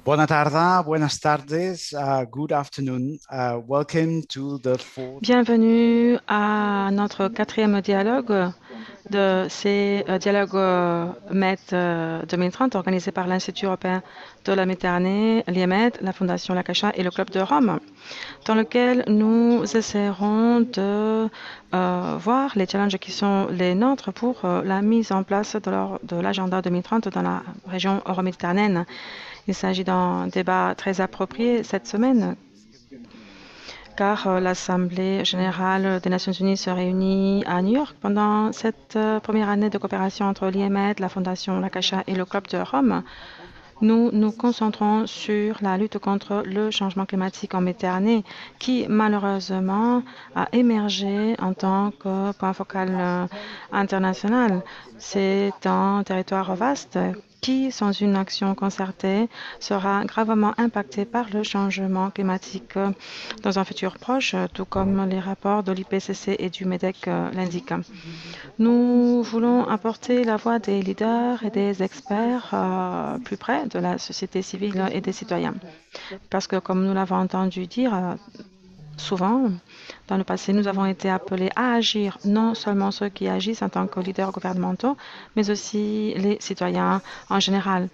Buona tarda, buenas tardes, good afternoon. Welcome to the fourth. Bienvenue à notre quatrième dialogue de ces dialogues MED 2030 organisés par l'Institut européen de la Méditerranée, l'IEMED, la Fondation La Caixa et le Club de Rome, dans lequel nous essaierons de voir les challenges qui sont les nôtres pour la mise en place de l'agenda 2030 dans la région euro-méditerranéenne. Il s'agit d'un débat très approprié cette semaine, car l'Assemblée générale des Nations unies se réunit à New York pendant cette première année de coopération entre l'IEMED, la Fondation La Caixa et le Club de Rome. Nous nous concentrons sur la lutte contre le changement climatique en Méditerranée, qui malheureusement a émergé en tant que point focal international. C'est un territoire vaste qui, sans une action concertée, sera gravement impacté par le changement climatique dans un futur proche, tout comme les rapports de l'IPCC et du MEDEC l'indiquent. Nous voulons apporter la voix des leaders et des experts plus près de la société civile et des citoyens. Parce que, comme nous l'avons entendu dire souvent, dans le passé, nous avons été appelés à agir, non seulement ceux qui agissent en tant que leaders gouvernementaux, mais aussi les citoyens en général.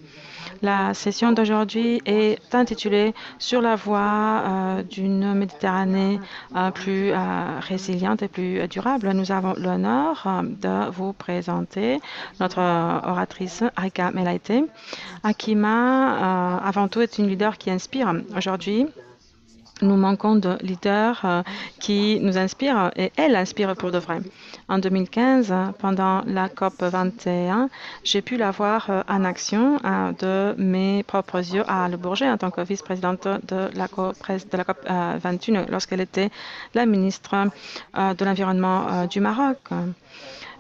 La session d'aujourd'hui est intitulée Sur la voie d'une Méditerranée plus résiliente et plus durable. Nous avons l'honneur de vous présenter notre oratrice Arika Melaite. Akima, avant tout, est une leader qui inspire. Aujourd'hui, nous manquons de leaders qui nous inspirent et elle inspire pour de vrai. En 2015, pendant la COP 21, j'ai pu la voir en action de mes propres yeux à Le Bourget en tant que vice-présidente de la COP 21 lorsqu'elle était la ministre de l'Environnement du Maroc.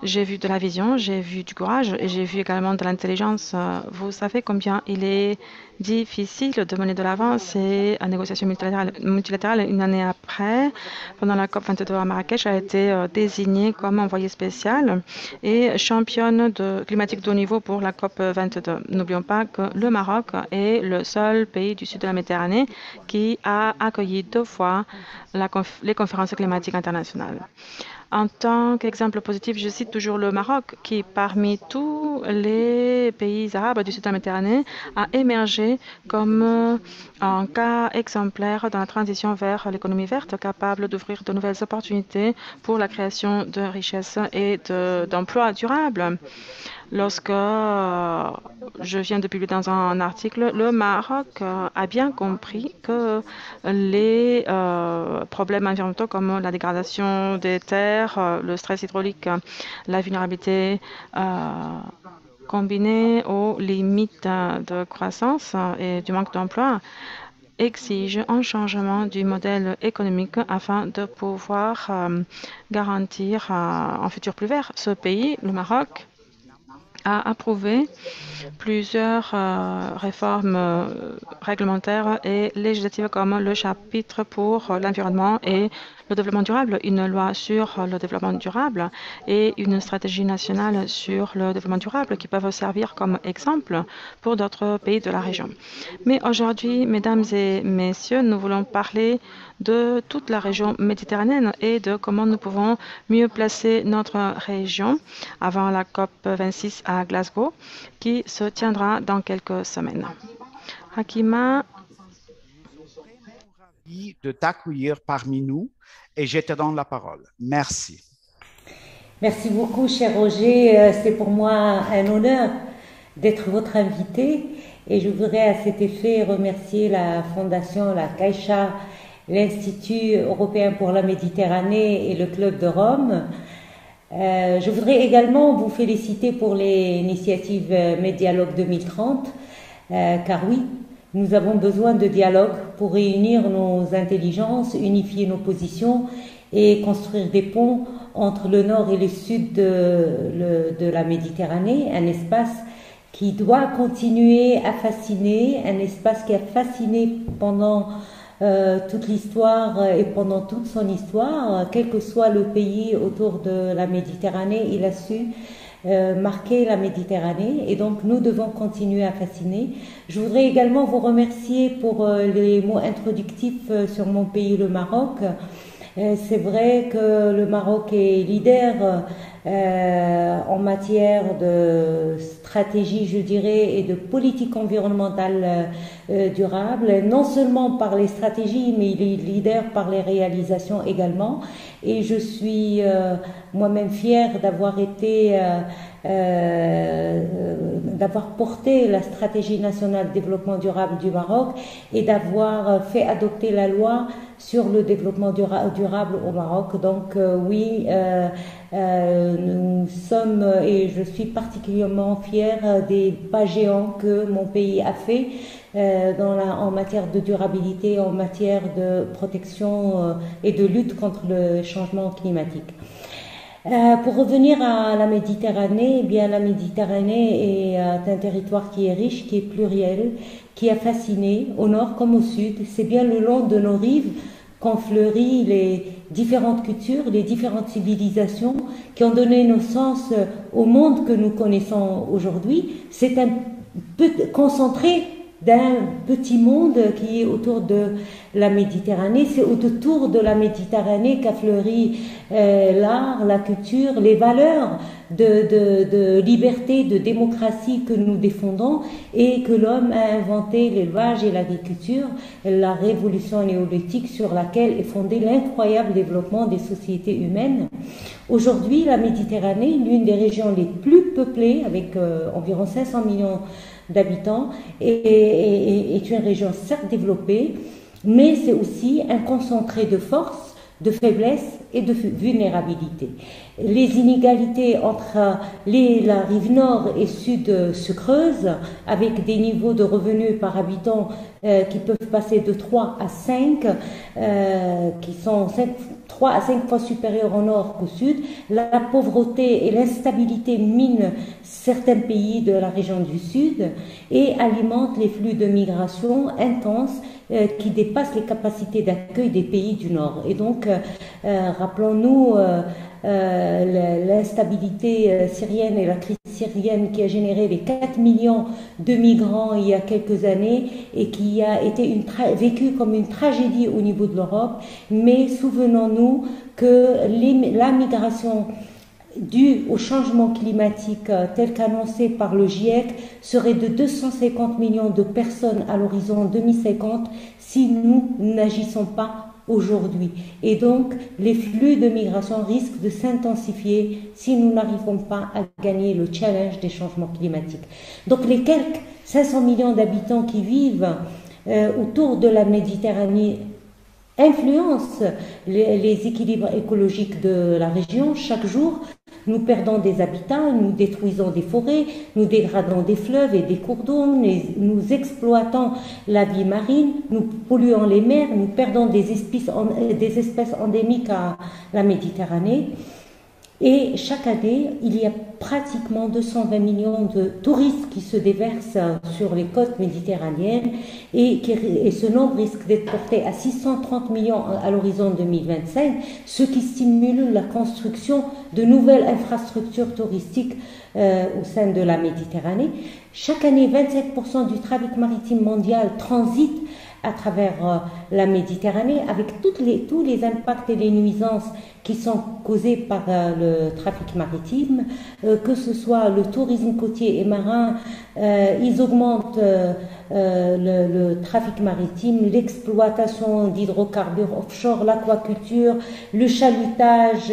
J'ai vu de la vision, j'ai vu du courage et j'ai vu également de l'intelligence. Vous savez combien il est difficile de mener de l'avant ces négociations multilatérales. Une année après, pendant la COP 22 à Marrakech, a été désignée comme envoyée spéciale et championne climatique de haut niveau pour la COP 22. N'oublions pas que le Maroc est le seul pays du sud de la Méditerranée qui a accueilli 2 fois les conférences climatiques internationales. En tant qu'exemple positif, je cite toujours le Maroc, qui, parmi tous les pays arabes du sud de la Méditerranée, a émergé comme un cas exemplaire dans la transition vers l'économie verte, capable d'ouvrir de nouvelles opportunités pour la création de richesses et d'emplois durables. Lorsque je viens de publier dans un article, le Maroc a bien compris que les problèmes environnementaux comme la dégradation des terres, le stress hydraulique, la vulnérabilité combinée aux limites de croissance et du manque d'emploi exige un changement du modèle économique afin de pouvoir garantir un futur plus vert. Ce pays, le Maroc, a approuvé plusieurs réformes réglementaires et législatives comme le chapitre pour l'environnement et le développement durable, une loi sur le développement durable et une stratégie nationale sur le développement durable qui peuvent servir comme exemple pour d'autres pays de la région. Mais aujourd'hui, mesdames et messieurs, nous voulons parler de toute la région méditerranéenne et de comment nous pouvons mieux placer notre région avant la COP 26 à Glasgow, qui se tiendra dans quelques semaines. Hakima, De t'accueillir parmi nous et je te donne la parole. Merci. Merci beaucoup, cher Roger. C'est pour moi un honneur d'être votre invité et je voudrais à cet effet remercier la Fondation La Caixa, l'Institut européen pour la Méditerranée et le Club de Rome. Je voudrais également vous féliciter pour l'initiative Médialogue 2030, car oui, nous avons besoin de dialogue pour réunir nos intelligences, unifier nos positions et construire des ponts entre le nord et le sud de la Méditerranée, un espace qui doit continuer à fasciner, un espace qui a fasciné pendant toute l'histoire et pendant toute son histoire, quel que soit le pays autour de la Méditerranée, il a su marqué la Méditerranée et donc nous devons continuer à fasciner. Je voudrais également vous remercier pour les mots introductifs sur mon pays, le Maroc. C'est vrai que le Maroc est leader en matière de stratégie, je dirais, et de politique environnementale durable, non seulement par les stratégies, mais il est leader par les réalisations également. Et je suis moi-même fière d'avoir été d'avoir porté la stratégie nationale de développement durable du Maroc et d'avoir fait adopter la loi sur le développement durable au Maroc. Donc oui, nous sommes, et je suis particulièrement fière des pas géants que mon pays a fait en matière de durabilité, en matière de protection et de lutte contre le changement climatique. Pour revenir à la Méditerranée, eh bien la Méditerranée est un territoire qui est riche, qui est pluriel, qui a fasciné au nord comme au sud. C'est bien le long de nos rives qu'ont fleuri les différentes cultures, les différentes civilisations qui ont donné naissance au monde que nous connaissons aujourd'hui. C'est un peu concentré d'un petit monde qui est autour de la Méditerranée. C'est autour de la Méditerranée qu'a fleuri l'art, la culture, les valeurs de liberté, de démocratie que nous défendons et que l'homme a inventé l'élevage et l'agriculture, la révolution néolithique sur laquelle est fondé l'incroyable développement des sociétés humaines. Aujourd'hui, la Méditerranée, l'une des régions les plus peuplées, avec environ 500 millions d'habitants, est une région certes développée, mais c'est aussi un concentré de force, de faiblesse et de vulnérabilité. Les inégalités entre la rive nord et sud se creusent avec des niveaux de revenus par habitant qui peuvent passer de 3 à 5, qui sont 3 à 5 fois supérieurs au nord qu'au sud. La pauvreté et l'instabilité minent certains pays de la région du sud et alimentent les flux de migration intenses qui dépassent les capacités d'accueil des pays du nord. Et donc, rappelons-nous l'instabilité syrienne et la crise syrienne qui a généré les 4 millions de migrants il y a quelques années et qui a été vécue comme une tragédie au niveau de l'Europe. Mais souvenons-nous que la migration due au changement climatique tel qu'annoncé par le GIEC serait de 250 millions de personnes à l'horizon 2050 si nous n'agissons pas aujourd'hui. Et donc, les flux de migration risquent de s'intensifier si nous n'arrivons pas à gagner le challenge des changements climatiques. Donc, les quelques 500 millions d'habitants qui vivent autour de la Méditerranée influencent les équilibres écologiques de la région. Chaque jour, nous perdons des habitats, nous détruisons des forêts, nous dégradons des fleuves et des cours d'eau, nous exploitons la vie marine, nous polluons les mers, nous perdons des espèces endémiques à la Méditerranée. Et chaque année, il y a pratiquement 220 millions de touristes qui se déversent sur les côtes méditerranéennes et ce nombre risque d'être porté à 630 millions à l'horizon 2025, ce qui stimule la construction de nouvelles infrastructures touristiques au sein de la Méditerranée. Chaque année, 27% du trafic maritime mondial transite à travers la Méditerranée, avec tous les impacts et les nuisances qui sont causés par le trafic maritime, que ce soit le tourisme côtier et marin, ils augmentent le trafic maritime, l'exploitation d'hydrocarbures offshore, l'aquaculture, le chalutage,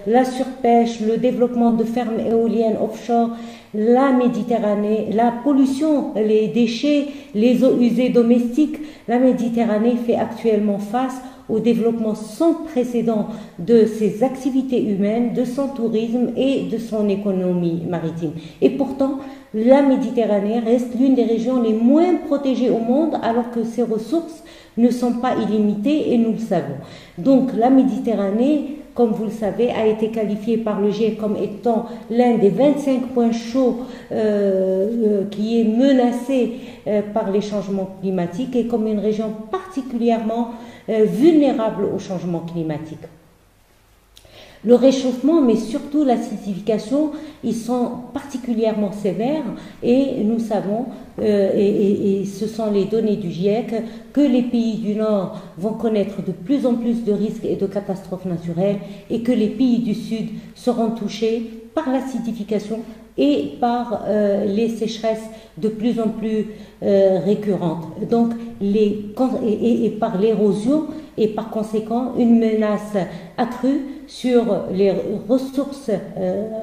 la surpêche, le développement de fermes éoliennes offshore, la Méditerranée, la pollution, les déchets, les eaux usées domestiques. La Méditerranée fait actuellement face au développement sans précédent de ses activités humaines, de son tourisme et de son économie maritime. Et pourtant, la Méditerranée reste l'une des régions les moins protégées au monde, alors que ses ressources ne sont pas illimitées et nous le savons. Donc la Méditerranée, comme vous le savez, a été qualifiée par le GIEC comme étant l'un des 25 points chauds qui est menacé par les changements climatiques et comme une région particulièrement vulnérable au changement climatique. Le réchauffement, mais surtout l'acidification, ils sont particulièrement sévères et nous savons, et ce sont les données du GIEC, que les pays du Nord vont connaître de plus en plus de risques et de catastrophes naturelles et que les pays du Sud seront touchés par l'acidification et par les sécheresses de plus en plus récurrentes. Donc, et par l'érosion et par conséquent une menace accrue sur les ressources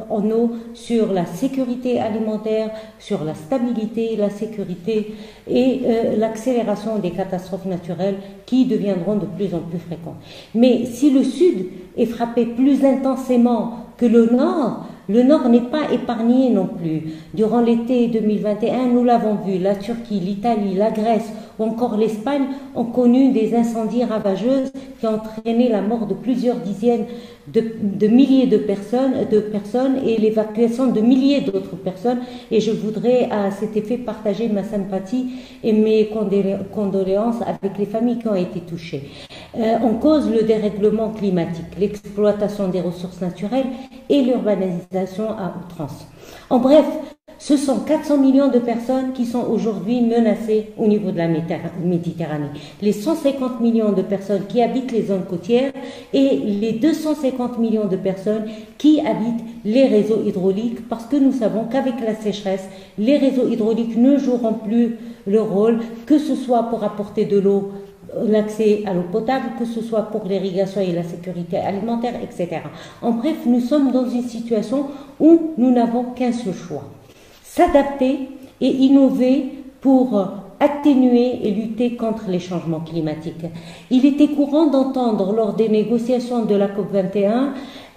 en eau, sur la sécurité alimentaire, sur la stabilité, la sécurité et l'accélération des catastrophes naturelles qui deviendront de plus en plus fréquentes. Mais si le Sud est frappé plus intensément que le Nord n'est pas épargné non plus. Durant l'été 2021, nous l'avons vu, la Turquie, l'Italie, la Grèce ou encore l'Espagne ont connu des incendies ravageux qui ont entraîné la mort de plusieurs dizaines de milliers de personnes et l'évacuation de milliers d'autres personnes. Et je voudrais à cet effet partager ma sympathie et mes condoléances avec les familles qui ont été touchées. On cause le dérèglement climatique, l'exploitation des ressources naturelles et l'urbanisation à outrance. En bref, ce sont 400 millions de personnes qui sont aujourd'hui menacées au niveau de la Méditerranée. Les 150 millions de personnes qui habitent les zones côtières et les 250 millions de personnes qui habitent les réseaux hydrauliques, parce que nous savons qu'avec la sécheresse, les réseaux hydrauliques ne joueront plus leur rôle, que ce soit pour apporter de l'eau, l'accès à l'eau potable, que ce soit pour l'irrigation et la sécurité alimentaire, etc. En bref, nous sommes dans une situation où nous n'avons qu'un seul choix: s'adapter et innover pour atténuer et lutter contre les changements climatiques. Il était courant d'entendre lors des négociations de la COP21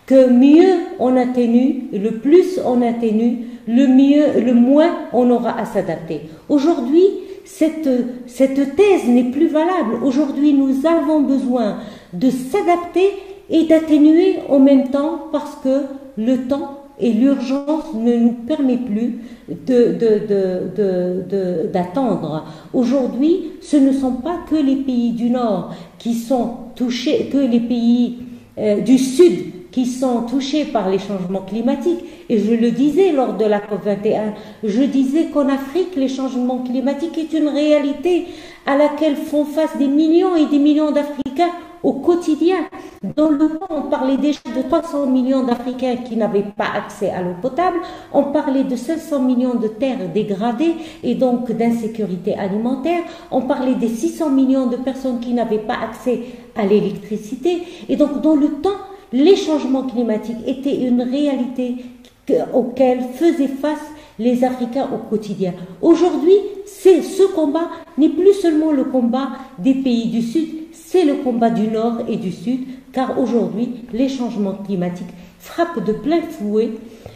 que mieux on atténue, le plus on atténue, le moins on aura à s'adapter. Aujourd'hui, cette thèse n'est plus valable. Aujourd'hui, nous avons besoin de s'adapter et d'atténuer en même temps parce que le temps et l'urgence ne nous permet plus d'attendre. Aujourd'hui, ce ne sont pas que les pays du Nord qui sont touchés, que les pays du Sud qui sont touchés par les changements climatiques. Et je le disais lors de la COP21, je disais qu'en Afrique, les changements climatiques est une réalité à laquelle font face des millions et des millions d'Africains au quotidien. Dans le temps, on parlait déjà de 300 millions d'Africains qui n'avaient pas accès à l'eau potable, on parlait de 500 millions de terres dégradées et donc d'insécurité alimentaire, on parlait des 600 millions de personnes qui n'avaient pas accès à l'électricité. Et donc dans le temps, les changements climatiques étaient une réalité auquel faisaient face les Africains au quotidien. Aujourd'hui, ce combat n'est plus seulement le combat des pays du Sud, c'est le combat du Nord et du Sud, car aujourd'hui, les changements climatiques frappent de plein fouet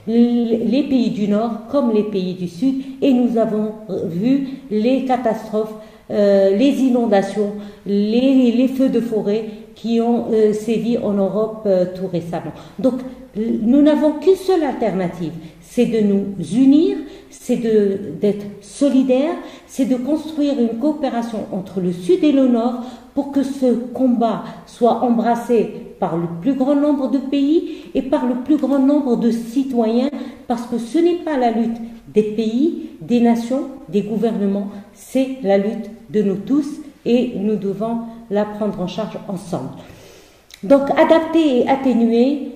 les pays du Nord comme les pays du Sud, et nous avons vu les catastrophes, les inondations, les feux de forêt qui ont sévi en Europe tout récemment. Donc, nous n'avons qu'une seule alternative, c'est de nous unir, c'est d'être solidaires, c'est de construire une coopération entre le Sud et le Nord pour que ce combat soit embrassé par le plus grand nombre de pays et par le plus grand nombre de citoyens, parce que ce n'est pas la lutte des pays, des nations, des gouvernements, c'est la lutte de nous tous et nous devons la prendre en charge ensemble. Donc adapter et atténuer,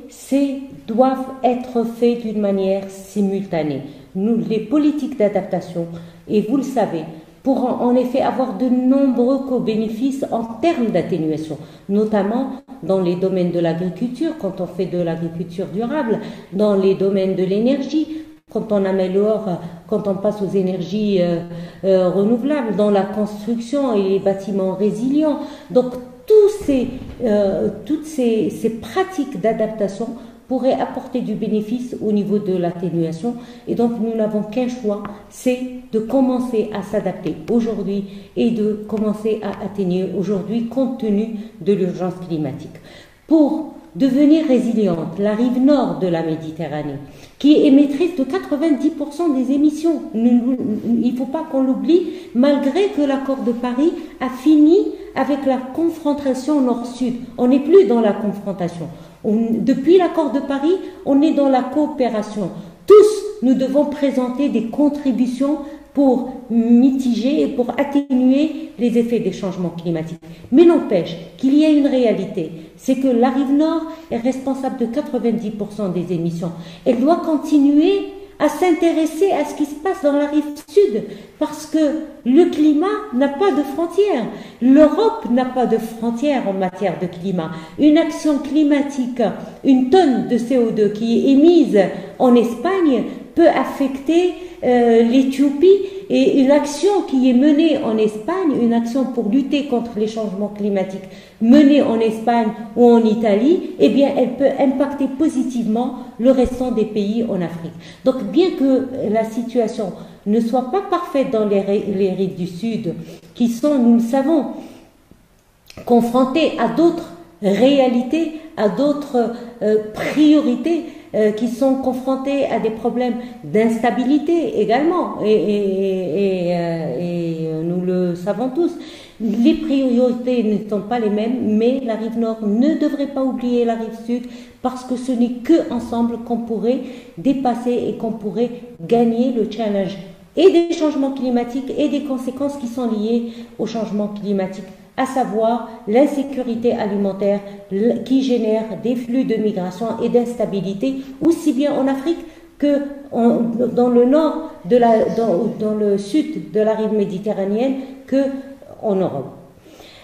doivent être faits d'une manière simultanée. Nous, les politiques d'adaptation, et vous le savez, pourront en effet avoir de nombreux co-bénéfices en termes d'atténuation, notamment dans les domaines de l'agriculture, quand on fait de l'agriculture durable, dans les domaines de l'énergie, quand on améliore, quand on passe aux énergies renouvelables, dans la construction et les bâtiments résilients. Donc, toutes ces pratiques d'adaptation pourraient apporter du bénéfice au niveau de l'atténuation. Et donc, nous n'avons qu'un choix, c'est de commencer à s'adapter aujourd'hui et de commencer à atténuer aujourd'hui compte tenu de l'urgence climatique. Pour devenir résiliente, la rive nord de la Méditerranée, qui est émettrice de 90% des émissions, il ne faut pas qu'on l'oublie, malgré que l'accord de Paris a fini avec la confrontation nord-sud. On n'est plus dans la confrontation. Depuis l'accord de Paris, on est dans la coopération. Tous, nous devons présenter des contributions pour mitiger et pour atténuer les effets des changements climatiques. Mais n'empêche qu'il y a une réalité, c'est que la rive nord est responsable de 90% des émissions. Elle doit continuer à s'intéresser à ce qui se passe dans la rive sud, parce que le climat n'a pas de frontières. L'Europe n'a pas de frontières en matière de climat. Une action climatique, une tonne de CO2 qui est émise en Espagne peut affecter l'Éthiopie, et une action qui est menée en Espagne, une action pour lutter contre les changements climatiques menée en Espagne ou en Italie, eh bien elle peut impacter positivement le restant des pays en Afrique. Donc bien que la situation ne soit pas parfaite dans les rives du Sud, qui sont, nous le savons, confrontées à d'autres réalités, à d'autres priorités, qui sont confrontés à des problèmes d'instabilité également, et nous le savons tous. Les priorités ne sont pas les mêmes, mais la rive nord ne devrait pas oublier la rive sud, parce que ce n'est qu'ensemble qu'on pourrait dépasser et qu'on pourrait gagner le challenge et des changements climatiques et des conséquences qui sont liées aux changements climatiques, à savoir l'insécurité alimentaire qui génère des flux de migration et d'instabilité, aussi bien en Afrique que dans le nord, dans le sud de la rive méditerranéenne, que en Europe.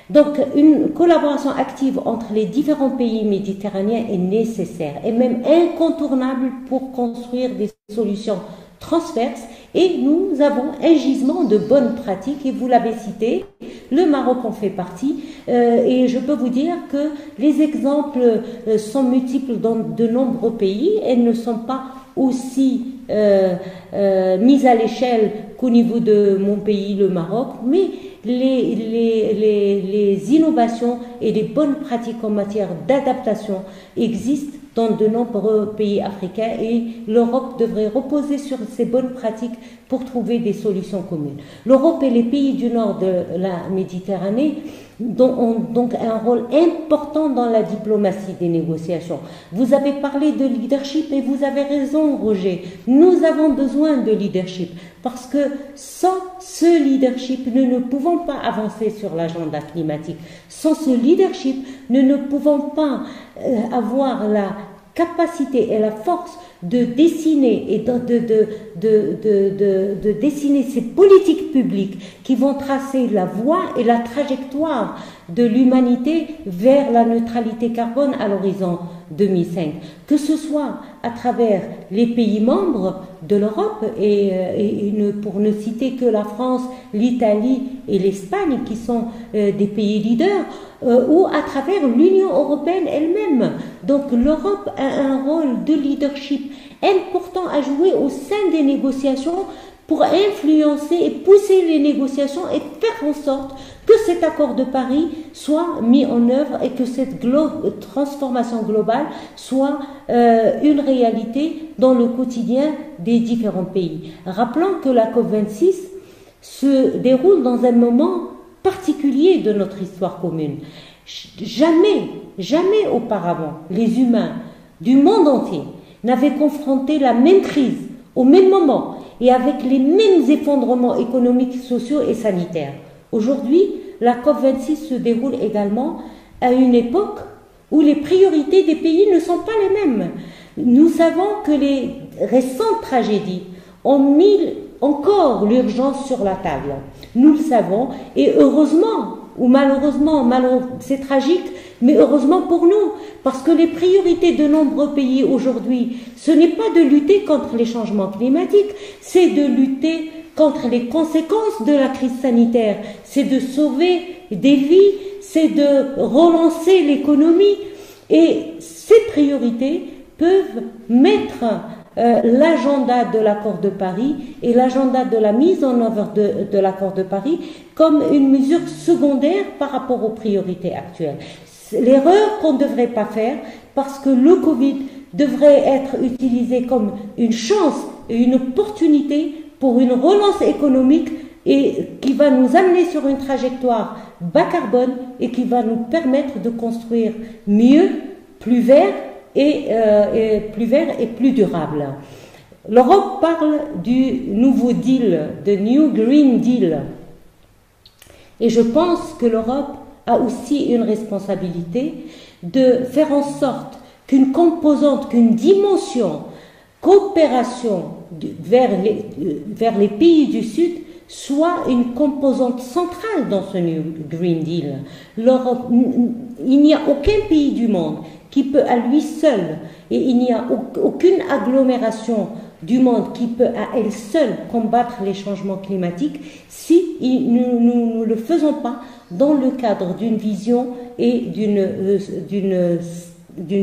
Donc une collaboration active entre les différents pays méditerranéens est nécessaire et même incontournable pour construire des solutions transverses, et nous avons un gisement de bonnes pratiques, et vous l'avez cité, le Maroc en fait partie, et je peux vous dire que les exemples sont multiples dans de nombreux pays. Elles ne sont pas aussi mises à l'échelle qu'au niveau de mon pays, le Maroc, mais les innovations et les bonnes pratiques en matière d'adaptation existent dans de nombreux pays africains, et l'Europe devrait reposer sur ces bonnes pratiques pour trouver des solutions communes. L'Europe et les pays du nord de la Méditerranée ont donc un rôle important dans la diplomatie des négociations. Vous avez parlé de leadership et vous avez raison, Roger. Nous avons besoin de leadership, parce que sans ce leadership, nous ne pouvons pas avancer sur l'agenda climatique. Sans ce leadership, nous ne pouvons pas avoir la capacité et la force de dessiner et de dessiner ces politiques publiques qui vont tracer la voie et la trajectoire de l'humanité vers la neutralité carbone à l'horizon 2005, que ce soit à travers les pays membres de l'Europe, et pour ne citer que la France, l'Italie et l'Espagne, qui sont des pays leaders, ou à travers l'Union européenne elle-même. Donc l'Europe a un rôle de leadership important à jouer au sein des négociations pour influencer et pousser les négociations et faire en sorte que cet accord de Paris soit mis en œuvre et que cette transformation globale soit une réalité dans le quotidien des différents pays. Rappelons que la COP26 se déroule dans un moment particulier de notre histoire commune. Jamais auparavant, les humains du monde entier n'avaient confronté la même crise au même moment et avec les mêmes effondrements économiques, sociaux et sanitaires. Aujourd'hui, la COP26 se déroule également à une époque où les priorités des pays ne sont pas les mêmes. Nous savons que les récentes tragédies ont mis encore l'urgence sur la table. Nous le savons, et heureusement, ou malheureusement, c'est tragique, mais heureusement pour nous, parce que les priorités de nombreux pays aujourd'hui, ce n'est pas de lutter contre les changements climatiques, c'est de lutter contre les conséquences de la crise sanitaire, c'est de sauver des vies, c'est de relancer l'économie, et ces priorités peuvent mettre l'agenda de l'accord de Paris et l'agenda de la mise en œuvre de l'accord de Paris comme une mesure secondaire par rapport aux priorités actuelles. L'erreur qu'on ne devrait pas faire, parce que le Covid devrait être utilisé comme une chance et une opportunité pour une relance économique, et qui va nous amener sur une trajectoire bas carbone et qui va nous permettre de construire mieux plus vert et plus durable. L'Europe parle du nouveau deal, de New Green Deal. Et je pense que l'Europe a aussi une responsabilité de faire en sorte qu'une composante, qu'une dimension coopération vers les pays du Sud soit une composante centrale dans ce New Green Deal. L'Europe, il n'y a aucun pays du monde qui peut à lui seul, et il n'y a aucune agglomération du monde qui peut à elle seule combattre les changements climatiques si nous ne le faisons pas dans le cadre d'une vision et d'une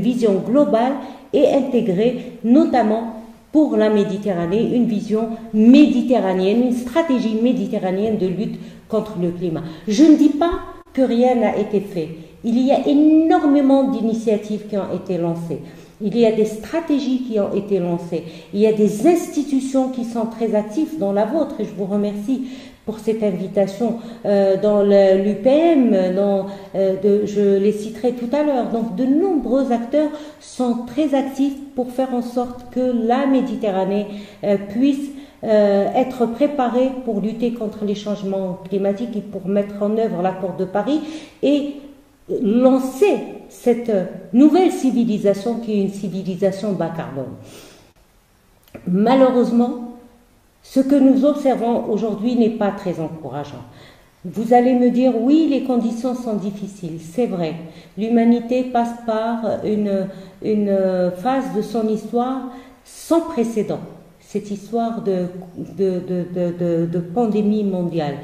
vision globale et intégrée, notamment pour la Méditerranée, une vision méditerranéenne, une stratégie méditerranéenne de lutte contre le climat. Je ne dis pas que rien n'a été fait. Il y a énormément d'initiatives qui ont été lancées. Il y a des stratégies qui ont été lancées. Il y a des institutions qui sont très actives, dans la vôtre, et je vous remercie pour cette invitation, dans l'UPM, je les citerai tout à l'heure. Donc de nombreux acteurs sont très actifs pour faire en sorte que la Méditerranée puisse être préparée pour lutter contre les changements climatiques et pour mettre en œuvre l'accord de Paris et lancer cette nouvelle civilisation qui est une civilisation bas carbone. Malheureusement, ce que nous observons aujourd'hui n'est pas très encourageant. Vous allez me dire, oui, les conditions sont difficiles, c'est vrai. L'humanité passe par une phase de son histoire sans précédent, cette histoire de pandémie mondiale.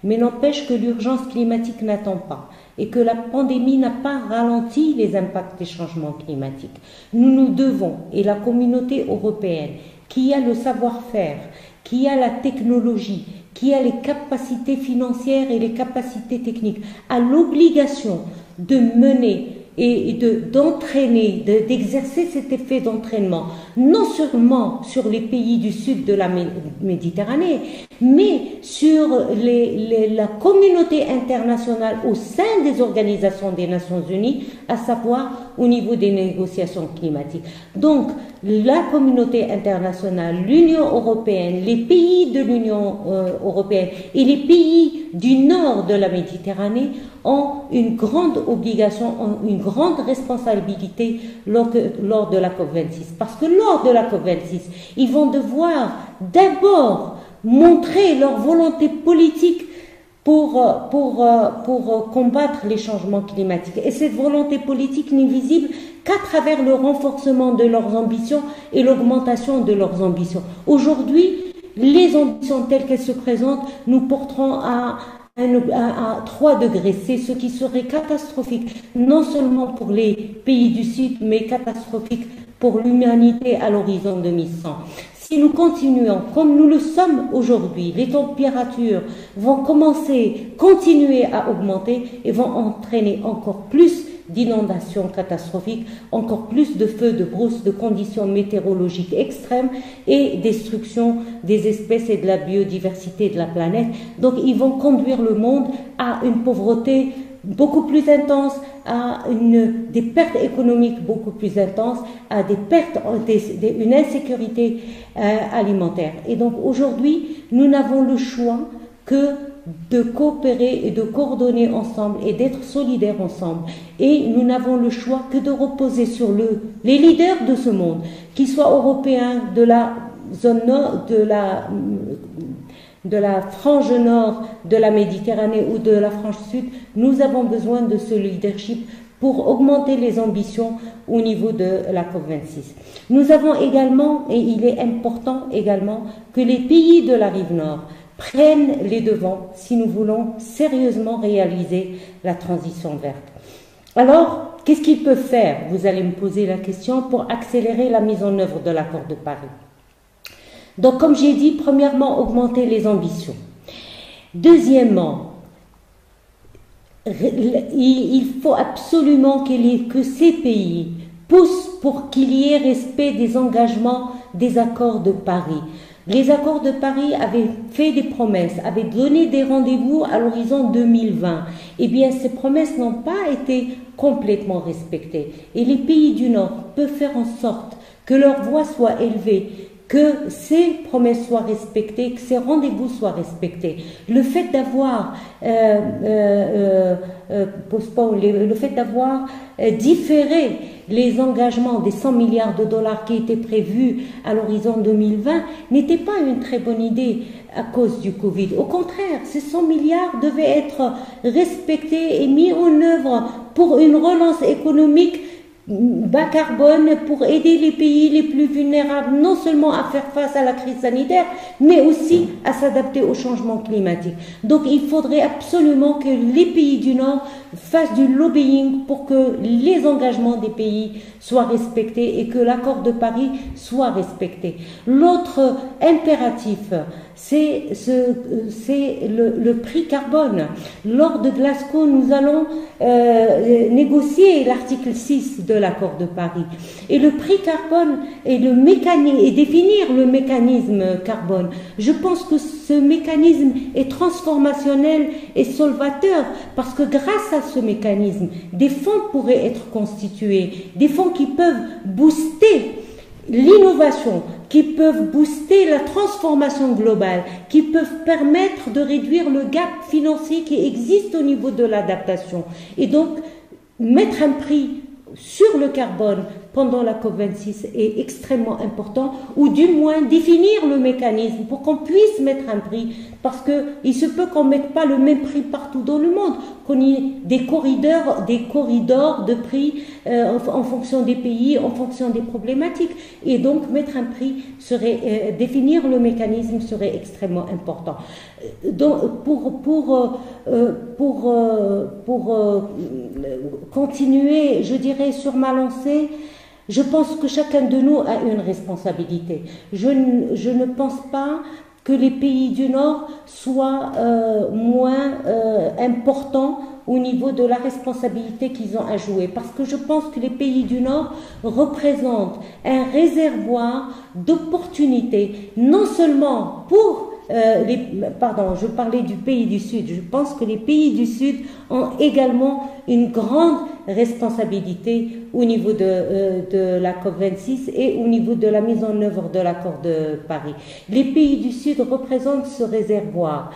Mais n'empêche que l'urgence climatique n'attend pas et que la pandémie n'a pas ralenti les impacts des changements climatiques. Nous devons, et la communauté européenne, qui a le savoir-faire, qui a la technologie, qui a les capacités financières et les capacités techniques, a l'obligation de mener et d'entraîner, d'exercer cet effet d'entraînement, non seulement sur les pays du sud de la Méditerranée, mais sur la communauté internationale au sein des organisations des Nations Unies, à savoir au niveau des négociations climatiques. Donc, la communauté internationale, l'Union européenne, les pays de l'Union européenne et les pays du nord de la Méditerranée ont une grande obligation, ont une grande responsabilité lors de la COP26. Parce que lors de la COP26, ils vont devoir d'abord montrer leur volonté politique pour combattre les changements climatiques. Et cette volonté politique n'est visible qu'à travers le renforcement de leurs ambitions et l'augmentation de leurs ambitions. Aujourd'hui, les ambitions telles qu'elles se présentent nous porteront à 3 degrés. C'est ce qui serait catastrophique, non seulement pour les pays du Sud, mais catastrophique pour l'humanité à l'horizon 2100. Si nous continuons comme nous le sommes aujourd'hui, les températures vont continuer à augmenter et vont entraîner encore plus d'inondations catastrophiques, encore plus de feux, de brousses, de conditions météorologiques extrêmes et destruction des espèces et de la biodiversité de la planète. Donc ils vont conduire le monde à une pauvreté beaucoup plus intense, à des pertes économiques beaucoup plus intenses, à une insécurité alimentaire. Et donc aujourd'hui, nous n'avons le choix que de coopérer et de coordonner ensemble et d'être solidaires ensemble. Et nous n'avons le choix que de reposer sur les leaders de ce monde, qu'ils soient européens de la zone nord, de la frange nord de la Méditerranée ou de la frange sud. Nous avons besoin de ce leadership pour augmenter les ambitions au niveau de la COP26. Nous avons également, et il est important également, que les pays de la rive nord prennent les devants si nous voulons sérieusement réaliser la transition verte. Alors, qu'est-ce qu'ils peuvent faire? Vous allez me poser la question, pour accélérer la mise en œuvre de l'accord de Paris. Donc, comme j'ai dit, premièrement, augmenter les ambitions. Deuxièmement, il faut absolument que ces pays poussent pour qu'il y ait respect des engagements des accords de Paris. Les accords de Paris avaient fait des promesses, avaient donné des rendez-vous à l'horizon 2020. Eh bien, ces promesses n'ont pas été complètement respectées. Et les pays du Nord peuvent faire en sorte que leur voix soit élevée, que ces promesses soient respectées, que ces rendez-vous soient respectés. Le fait d'avoir différé les engagements des 100 milliards de dollars qui étaient prévus à l'horizon 2020 n'était pas une très bonne idée à cause du Covid. Au contraire, ces 100 milliards devaient être respectés et mis en œuvre pour une relance économique bas carbone, pour aider les pays les plus vulnérables non seulement à faire face à la crise sanitaire, mais aussi à s'adapter au changement climatique. Donc il faudrait absolument que les pays du Nord fassent du lobbying pour que les engagements des pays soient respectés et que l'accord de Paris soit respecté. L'autre impératif, c'est le prix carbone. Lors de Glasgow, nous allons négocier l'article 6 de l'accord de Paris. Et le prix carbone et définir le mécanisme carbone. Je pense que ce mécanisme est transformationnel et solvateur parce que grâce à ce mécanisme, des fonds pourraient être constitués, des fonds qui peuvent booster l'innovation, qui peuvent booster la transformation globale, qui peuvent permettre de réduire le gap financier qui existe au niveau de l'adaptation. Et donc, mettre un prix sur le carbone pendant la COP26 est extrêmement important, ou du moins définir le mécanisme pour qu'on puisse mettre un prix, parce qu'il se peut qu'on ne mette pas le même prix partout dans le monde, qu'on ait des corridors de prix en fonction des pays, en fonction des problématiques. Et donc mettre un prix définir le mécanisme serait extrêmement important. Donc, pour continuer, je dirais, sur ma lancée, je pense que chacun de nous a une responsabilité. Je ne pense pas que les pays du Nord soient moins importants au niveau de la responsabilité qu'ils ont à jouer. Parce que je pense que les pays du Nord représentent un réservoir d'opportunités, non seulement pour je parlais du pays du Sud. Je pense que les pays du Sud ont également une grande responsabilité au niveau de la COP26 et au niveau de la mise en œuvre de l'accord de Paris. Les pays du Sud représentent ce réservoir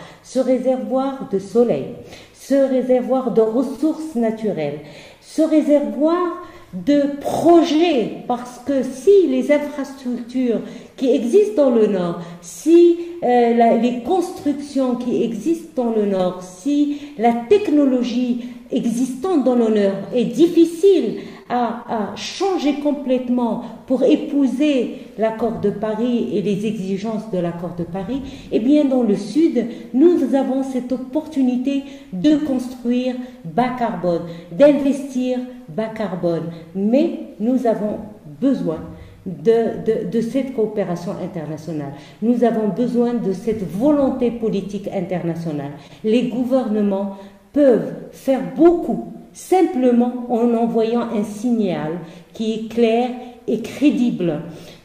de soleil, ce réservoir de ressources naturelles, ce réservoir de projets, parce que si les infrastructures qui existent dans le Nord, si les constructions qui existent dans le Nord, si la technologie existante dans le Nord est difficile à changer complètement pour épouser l'accord de Paris et les exigences de l'accord de Paris, eh bien dans le Sud, nous avons cette opportunité de construire bas carbone, d'investir bas carbone, mais nous avons besoin de cette coopération internationale. Nous avons besoin de cette volonté politique internationale. Les gouvernements peuvent faire beaucoup simplement en envoyant un signal qui est clair et crédible,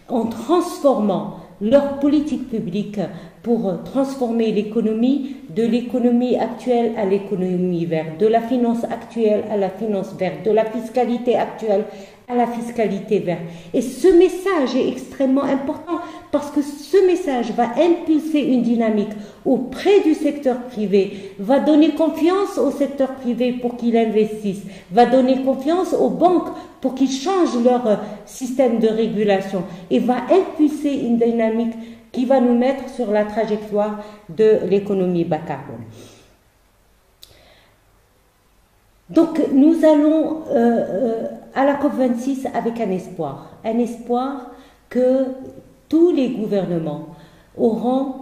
en transformant leur politique publique pour transformer l'économie, de l'économie actuelle à l'économie verte, de la finance actuelle à la finance verte, de la fiscalité actuelle à la fiscalité verte. Et ce message est extrêmement important parce que ce message va impulser une dynamique auprès du secteur privé, va donner confiance au secteur privé pour qu'il investisse, va donner confiance aux banques pour qu'ils changent leur système de régulation et va impulser une dynamique qui va nous mettre sur la trajectoire de l'économie bas carbone. Donc nous allons à la COP26 avec un espoir que tous les gouvernements auront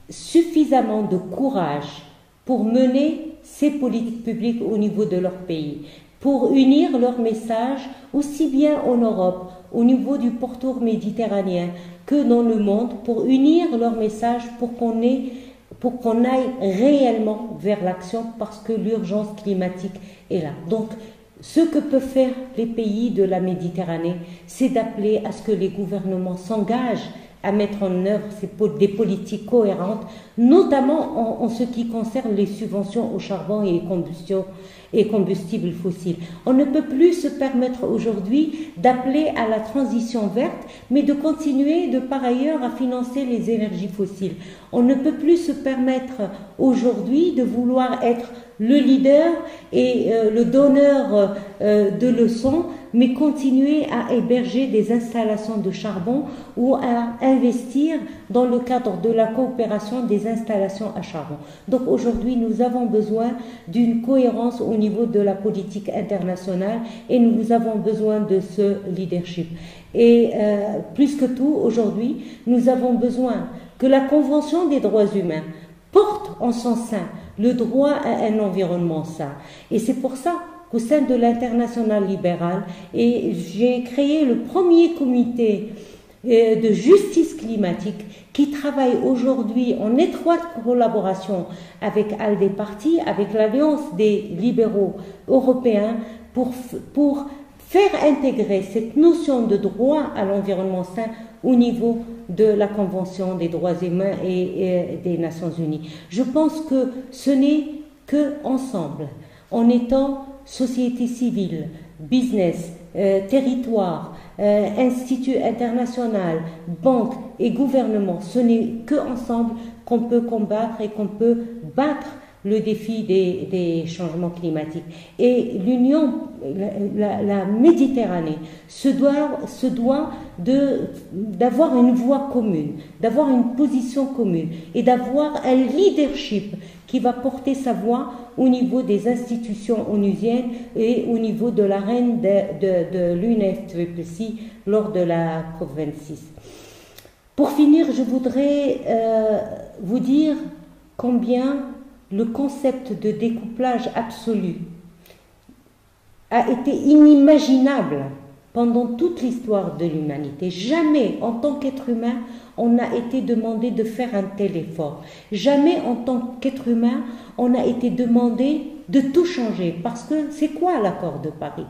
suffisamment de courage pour mener ces politiques publiques au niveau de leur pays, pour unir leur message aussi bien en Europe, au niveau du pourtour méditerranéen, que dans le monde, pour unir leur message pour qu'on aille réellement vers l'action parce que l'urgence climatique est là. Donc, ce que peuvent faire les pays de la Méditerranée, c'est d'appeler à ce que les gouvernements s'engagent à mettre en œuvre des politiques cohérentes, notamment en ce qui concerne les subventions au charbon et combustibles fossiles. On ne peut plus se permettre aujourd'hui d'appeler à la transition verte, mais de continuer par ailleurs à financer les énergies fossiles. On ne peut plus se permettre aujourd'hui de vouloir être le leader et le donneur de leçons, mais continuer à héberger des installations de charbon ou à investir dans le cadre de la coopération des installations à charbon. Donc aujourd'hui, nous avons besoin d'une cohérence au niveau de la politique internationale et nous avons besoin de ce leadership. Et plus que tout, aujourd'hui, nous avons besoin que la Convention des droits humains porte en son sein le droit à un environnement sain. Et c'est pour ça qu'au sein de l'Internationale libérale, j'ai créé le premier comité de justice climatique qui travaille aujourd'hui en étroite collaboration avec ALDE Parti, avec l'Alliance des libéraux européens, pour faire intégrer cette notion de droit à l'environnement sain au niveau de la Convention des droits humains et des Nations Unies. Je pense que ce n'est qu'ensemble, en étant société civile, business, territoire, institut international, banque et gouvernement, ce n'est qu'ensemble qu'on peut combattre et qu'on peut battre le défi des changements climatiques. Et l'Union, la Méditerranée, se doit d'avoir une voie commune, d'avoir une position commune et d'avoir un leadership qui va porter sa voix au niveau des institutions onusiennes et au niveau de l'arène de l'UNFCCC lors de la COP26. Pour finir, je voudrais vous dire combien le concept de découplage absolu a été inimaginable pendant toute l'histoire de l'humanité. Jamais, en tant qu'être humain, on a été demandé de faire un tel effort. Jamais, en tant qu'être humain, on a été demandé de tout changer. Parce que c'est quoi l'accord de Paris?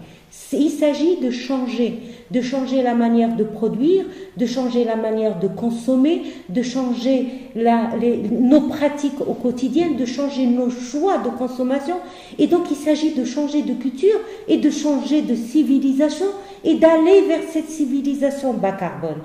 Il s'agit de changer la manière de produire, de changer la manière de consommer, de changer nos pratiques au quotidien, de changer nos choix de consommation. Et donc il s'agit de changer de culture et de changer de civilisation et d'aller vers cette civilisation bas carbone.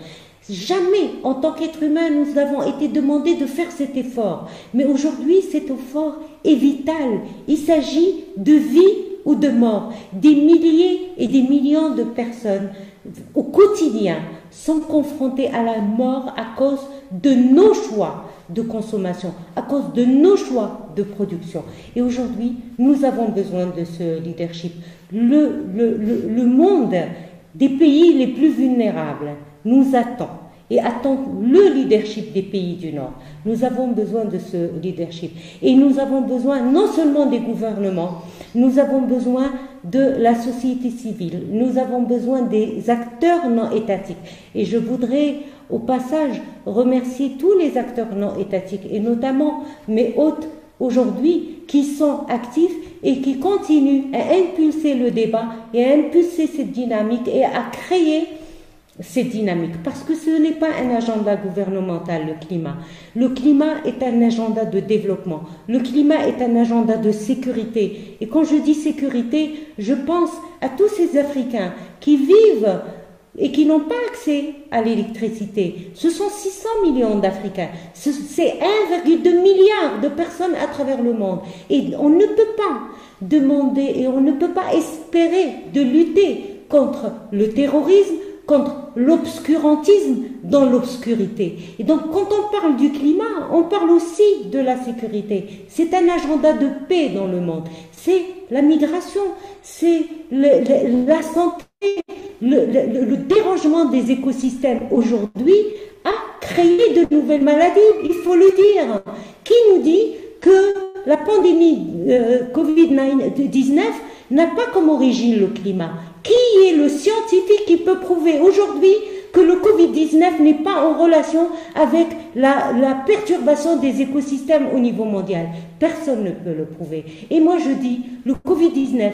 Jamais, en tant qu'être humain, nous avons été demandés de faire cet effort. Mais aujourd'hui, cet effort est vital. Il s'agit de vie ou de mort. Des milliers et des millions de personnes au quotidien sont confrontées à la mort à cause de nos choix de consommation, à cause de nos choix de production. Et aujourd'hui, nous avons besoin de ce leadership. Le monde des pays les plus vulnérables nous attend et attend le leadership des pays du Nord. Nous avons besoin de ce leadership. Et nous avons besoin non seulement des gouvernements, nous avons besoin de la société civile, nous avons besoin des acteurs non étatiques. Et je voudrais au passage remercier tous les acteurs non étatiques, et notamment mes hôtes aujourd'hui qui sont actifs et qui continuent à impulser le débat et à impulser cette dynamique et à créer cette dynamique. Parce que ce n'est pas un agenda gouvernemental, le climat. Le climat est un agenda de développement. Le climat est un agenda de sécurité. Et quand je dis sécurité, je pense à tous ces Africains qui vivent et qui n'ont pas accès à l'électricité. Ce sont 600 millions d'Africains. C'est 1,2 milliard de personnes à travers le monde. Et on ne peut pas demander et on ne peut pas espérer de lutter contre le terrorisme, contre l'obscurantisme dans l'obscurité. Et donc, quand on parle du climat, on parle aussi de la sécurité. C'est un agenda de paix dans le monde. C'est la migration, c'est la santé, le dérangement des écosystèmes aujourd'hui a créé de nouvelles maladies, il faut le dire. Qui nous dit que la pandémie Covid-19 n'a pas comme origine le climat? Qui est le scientifique qui peut prouver aujourd'hui que le Covid-19 n'est pas en relation avec la perturbation des écosystèmes au niveau mondial? Personne ne peut le prouver. Et moi je dis, le Covid-19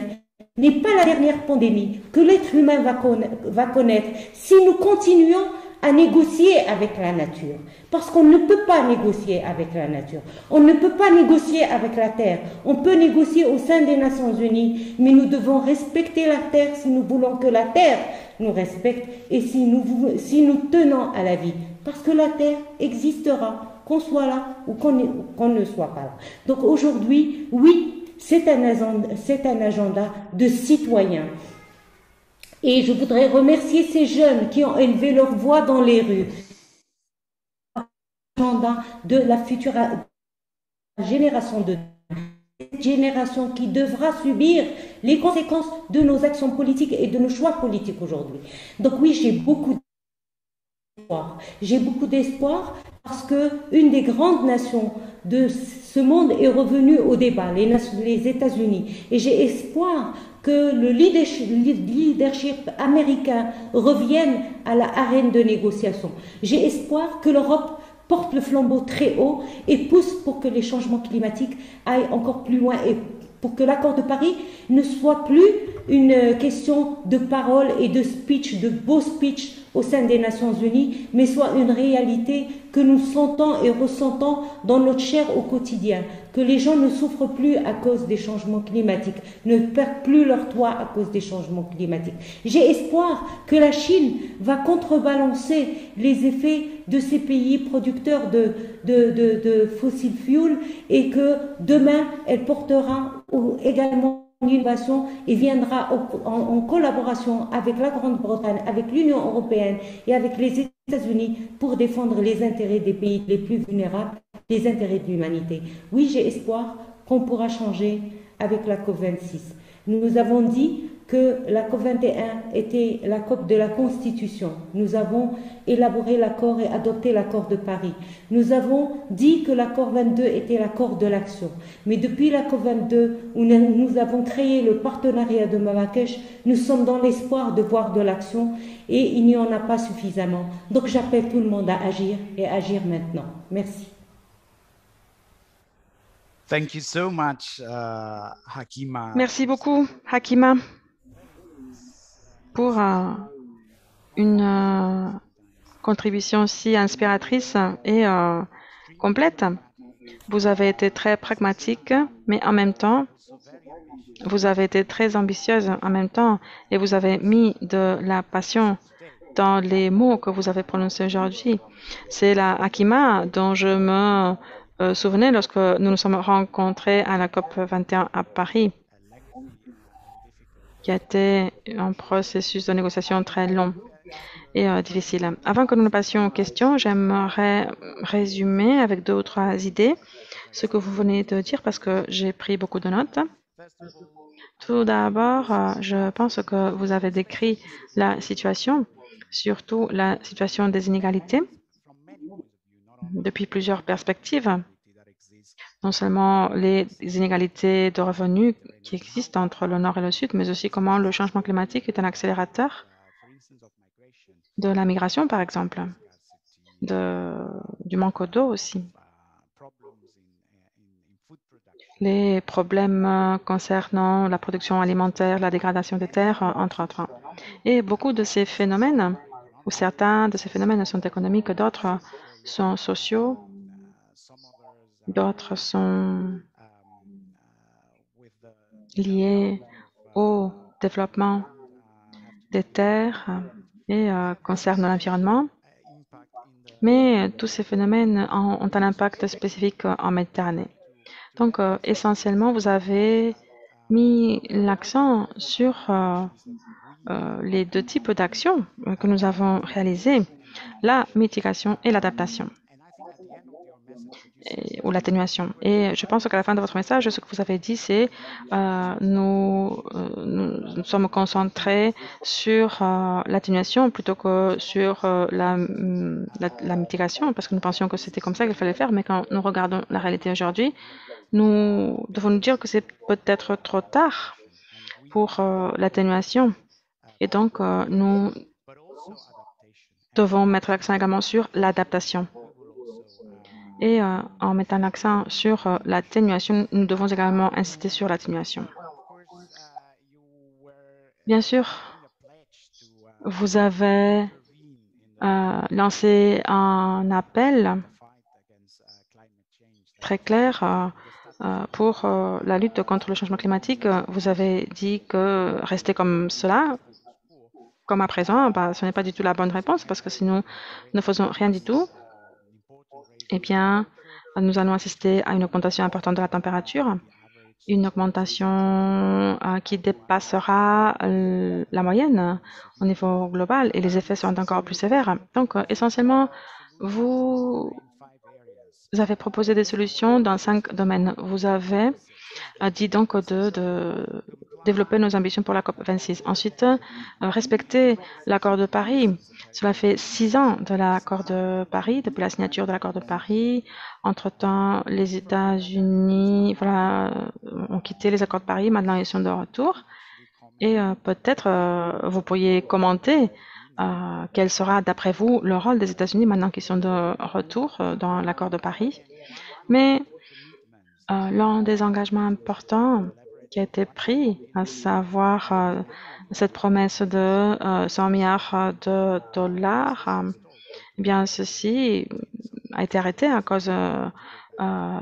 n'est pas la dernière pandémie que l'être humain va connaître si nous continuons à négocier avec la nature. Parce qu'on ne peut pas négocier avec la nature. On ne peut pas négocier avec la terre. On peut négocier au sein des Nations Unies, mais nous devons respecter la terre si nous voulons que la terre nous respecte et si nous tenons à la vie. Parce que la terre existera, qu'on soit là ou qu'on ne soit pas là. Donc aujourd'hui, oui, c'est un agenda de citoyens. Et je voudrais remercier ces jeunes qui ont élevé leur voix dans les rues. L'agenda de la future génération de cette génération qui devra subir les conséquences de nos actions politiques et de nos choix politiques aujourd'hui. Donc oui, j'ai beaucoup d'espoir. J'ai beaucoup d'espoir parce qu'une des grandes nations de ce monde est revenue au débat, les États-Unis. Et j'ai espoir que le leadership américain revienne à la arène de négociation. J'ai espoir que l'Europe porte le flambeau très haut et pousse pour que les changements climatiques aillent encore plus loin et pour que l'accord de Paris ne soit plus une question de paroles et de speech, de beaux speech au sein des Nations Unies, mais soit une réalité que nous sentons et ressentons dans notre chair au quotidien. Que les gens ne souffrent plus à cause des changements climatiques, ne perdent plus leur toit à cause des changements climatiques. J'ai espoir que la Chine va contrebalancer les effets de ces pays producteurs de fossil fuel et que demain, elle portera également l'innovation et viendra en collaboration avec la Grande-Bretagne, avec l'Union européenne et avec les États-Unis pour défendre les intérêts des pays les plus vulnérables, les intérêts de l'humanité. Oui, j'ai espoir qu'on pourra changer avec la COP26. Nous avons dit que la COP21 était la COP de la Constitution. Nous avons élaboré l'accord et adopté l'accord de Paris. Nous avons dit que l'accord 22 était l'accord de l'action. Mais depuis la COP22, où nous avons créé le partenariat de Marrakech, nous sommes dans l'espoir de voir de l'action et il n'y en a pas suffisamment. Donc j'appelle tout le monde à agir et agir maintenant. Merci. Thank you so much, Hakima. Merci beaucoup, Hakima, pour une contribution si inspiratrice et complète. Vous avez été très pragmatique, mais en même temps, vous avez été très ambitieuse en même temps et vous avez mis de la passion dans les mots que vous avez prononcés aujourd'hui. C'est la Hakima dont je me souvenez lorsque nous nous sommes rencontrés à la COP 21 à Paris, qui a été un processus de négociation très long et difficile. Avant que nous ne passions aux questions, j'aimerais résumer avec deux ou trois idées ce que vous venez de dire parce que j'ai pris beaucoup de notes. Tout d'abord, je pense que vous avez décrit la situation, surtout la situation des inégalités, depuis plusieurs perspectives. Non seulement les inégalités de revenus qui existent entre le Nord et le Sud, mais aussi comment le changement climatique est un accélérateur de la migration, par exemple, du manque d'eau aussi. Les problèmes concernant la production alimentaire, la dégradation des terres, entre autres. Et beaucoup de ces phénomènes, ou certains de ces phénomènes sont économiques, d'autres sont sociaux, d'autres sont liés au développement des terres et concernent l'environnement. Mais tous ces phénomènes ont un impact spécifique en Méditerranée. Donc, essentiellement, vous avez mis l'accent sur les deux types d'actions que nous avons réalisées, la mitigation et l'adaptation. Ou l'atténuation. Et je pense qu'à la fin de votre message, ce que vous avez dit, c'est nous sommes concentrés sur l'atténuation plutôt que sur la mitigation, parce que nous pensions que c'était comme ça qu'il fallait faire, mais quand nous regardons la réalité aujourd'hui, nous devons nous dire que c'est peut-être trop tard pour l'atténuation. Et donc, nous devons mettre l'accent également sur l'adaptation. Et en mettant l'accent sur l'atténuation, nous devons également insister sur l'atténuation. Bien sûr, vous avez lancé un appel très clair pour la lutte contre le changement climatique. Vous avez dit que rester comme cela, comme à présent, ce n'est pas du tout la bonne réponse parce que si nous ne faisons rien du tout, eh bien, nous allons assister à une augmentation importante de la température, une augmentation qui dépassera la moyenne au niveau global et les effets seront encore plus sévères. Donc, essentiellement, vous avez proposé des solutions dans 5 domaines. Vous avez dit donc de développer nos ambitions pour la COP 26. Ensuite, respecter l'accord de Paris. Cela fait 6 ans de l'accord de Paris, depuis la signature de l'accord de Paris. Entre-temps, les États-Unis ont quitté les accords de Paris. Maintenant, ils sont de retour. Et peut-être vous pourriez commenter quel sera, d'après vous, le rôle des États-Unis maintenant qu'ils sont de retour dans l'accord de Paris. Mais l'un des engagements importants qui a été pris, à savoir cette promesse de 100 milliards de dollars, eh bien, ceci a été arrêté à cause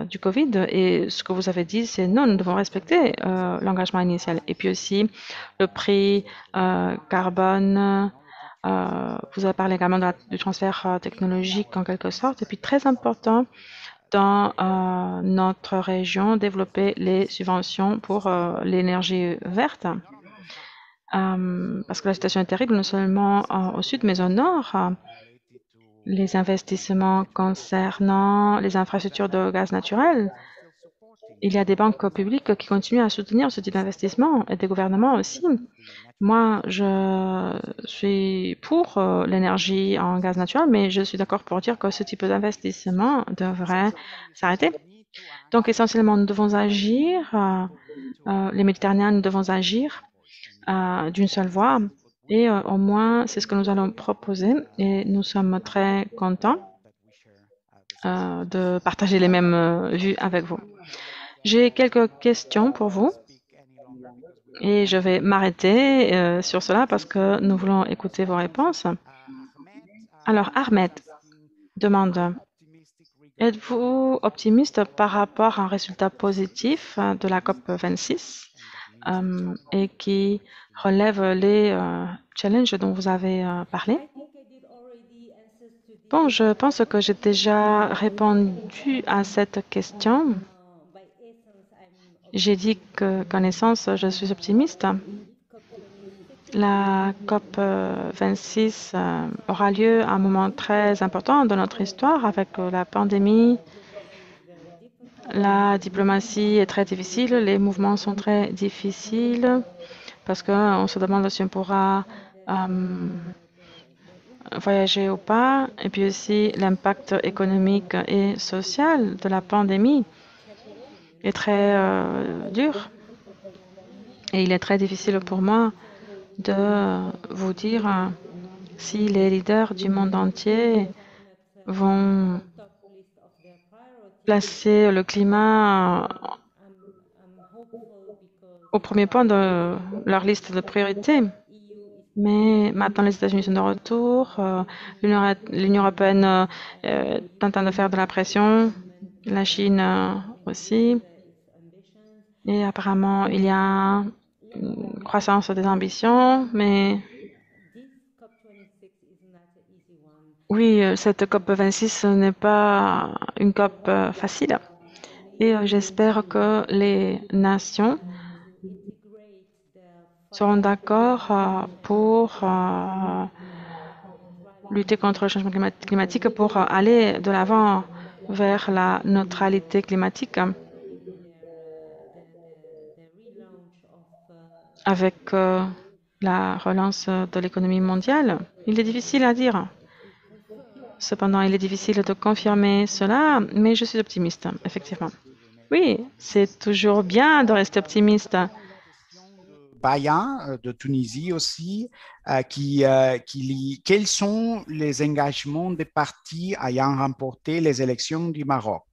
du Covid. Et ce que vous avez dit, c'est non, nous devons respecter l'engagement initial. Et puis aussi, le prix carbone. Vous avez parlé également du transfert technologique en quelque sorte. Et puis, très important, dans notre région, développer les subventions pour l'énergie verte. Parce que la situation est terrible, non seulement au sud, mais au nord. Les investissements concernant les infrastructures de gaz naturel. Il y a des banques publiques qui continuent à soutenir ce type d'investissement et des gouvernements aussi. Moi, je suis pour l'énergie en gaz naturel, mais je suis d'accord pour dire que ce type d'investissement devrait s'arrêter. Donc, essentiellement, nous devons agir, les Méditerranéens, nous devons agir d'une seule voix. Et au moins, c'est ce que nous allons proposer. Et nous sommes très contents de partager les mêmes vues avec vous. J'ai quelques questions pour vous. Et je vais m'arrêter sur cela parce que nous voulons écouter vos réponses. Alors, Ahmed demande, êtes-vous optimiste par rapport à un résultat positif de la COP 26 et qui relève les challenges dont vous avez parlé? Bon, je pense que j'ai déjà répondu à cette question. J'ai dit qu'en essence, je suis optimiste. La COP 26 aura lieu à un moment très important dans notre histoire avec la pandémie. La diplomatie est très difficile, les mouvements sont très difficiles parce qu'on se demande si on pourra voyager ou pas. Et puis aussi l'impact économique et social de la pandémie est très dur. Et il est très difficile pour moi de vous dire si les leaders du monde entier vont placer le climat au premier point de leur liste de priorités. Mais maintenant, les États-Unis sont de retour. L'Union européenne est en train de faire de la pression. La Chine aussi. Et apparemment, il y a une croissance des ambitions, mais oui, cette COP 26 n'est pas une COP facile. Et j'espère que les nations seront d'accord pour lutter contre le changement climatique, pour aller de l'avant vers la neutralité climatique avec la relance de l'économie mondiale. Il est difficile à dire. Cependant, il est difficile de confirmer cela, mais je suis optimiste, effectivement. Oui, c'est toujours bien de rester optimiste. Bayan de Tunisie aussi, quels sont les engagements des partis ayant remporté les élections du Maroc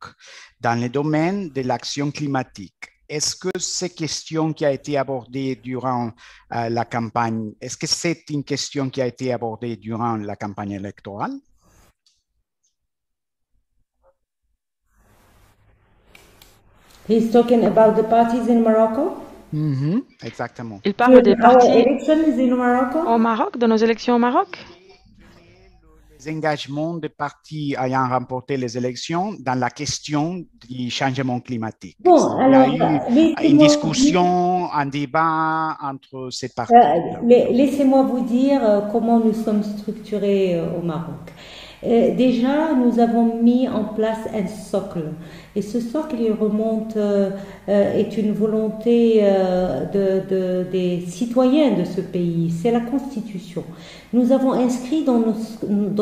dans le domaine de l'action climatique? est-ce que ces questions qui a été abordée durant la campagne, est-ce que c'est une question qui a été abordée durant la campagne électorale? He's talking about the parties in Morocco. Exactement. Il parle des Our partis elections in Morocco. au Maroc, de nos élections au Maroc. Les engagements des partis ayant remporté les élections dans la question du changement climatique. Bon, Il y a alors, eu une discussion, un débat entre ces partis. laissez-moi vous dire comment nous sommes structurés au Maroc. Déjà, nous avons mis en place un socle. Et ce socle, il remonte, est une volonté des citoyens de ce pays. C'est la Constitution. Nous avons inscrit dans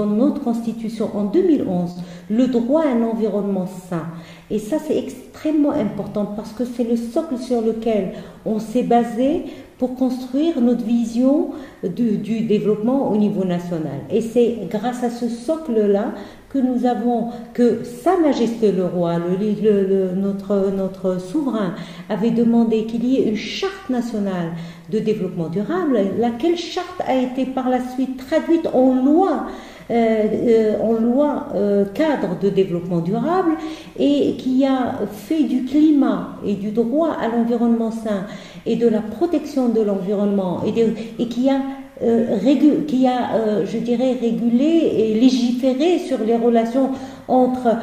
notre Constitution en 2011 le droit à un environnement sain. Et ça, c'est extrêmement important parce que c'est le socle sur lequel on s'est basé pour construire notre vision du développement au niveau national. Et c'est grâce à ce socle-là que nous avons, que Sa Majesté le Roi, notre souverain, avait demandé qu'il y ait une charte nationale de développement durable, laquelle charte a été par la suite traduite en loi cadre de développement durable et qui a fait du climat et du droit à l'environnement sain et de la protection de l'environnement et qui a je dirais, régulé et légiféré sur les relations entre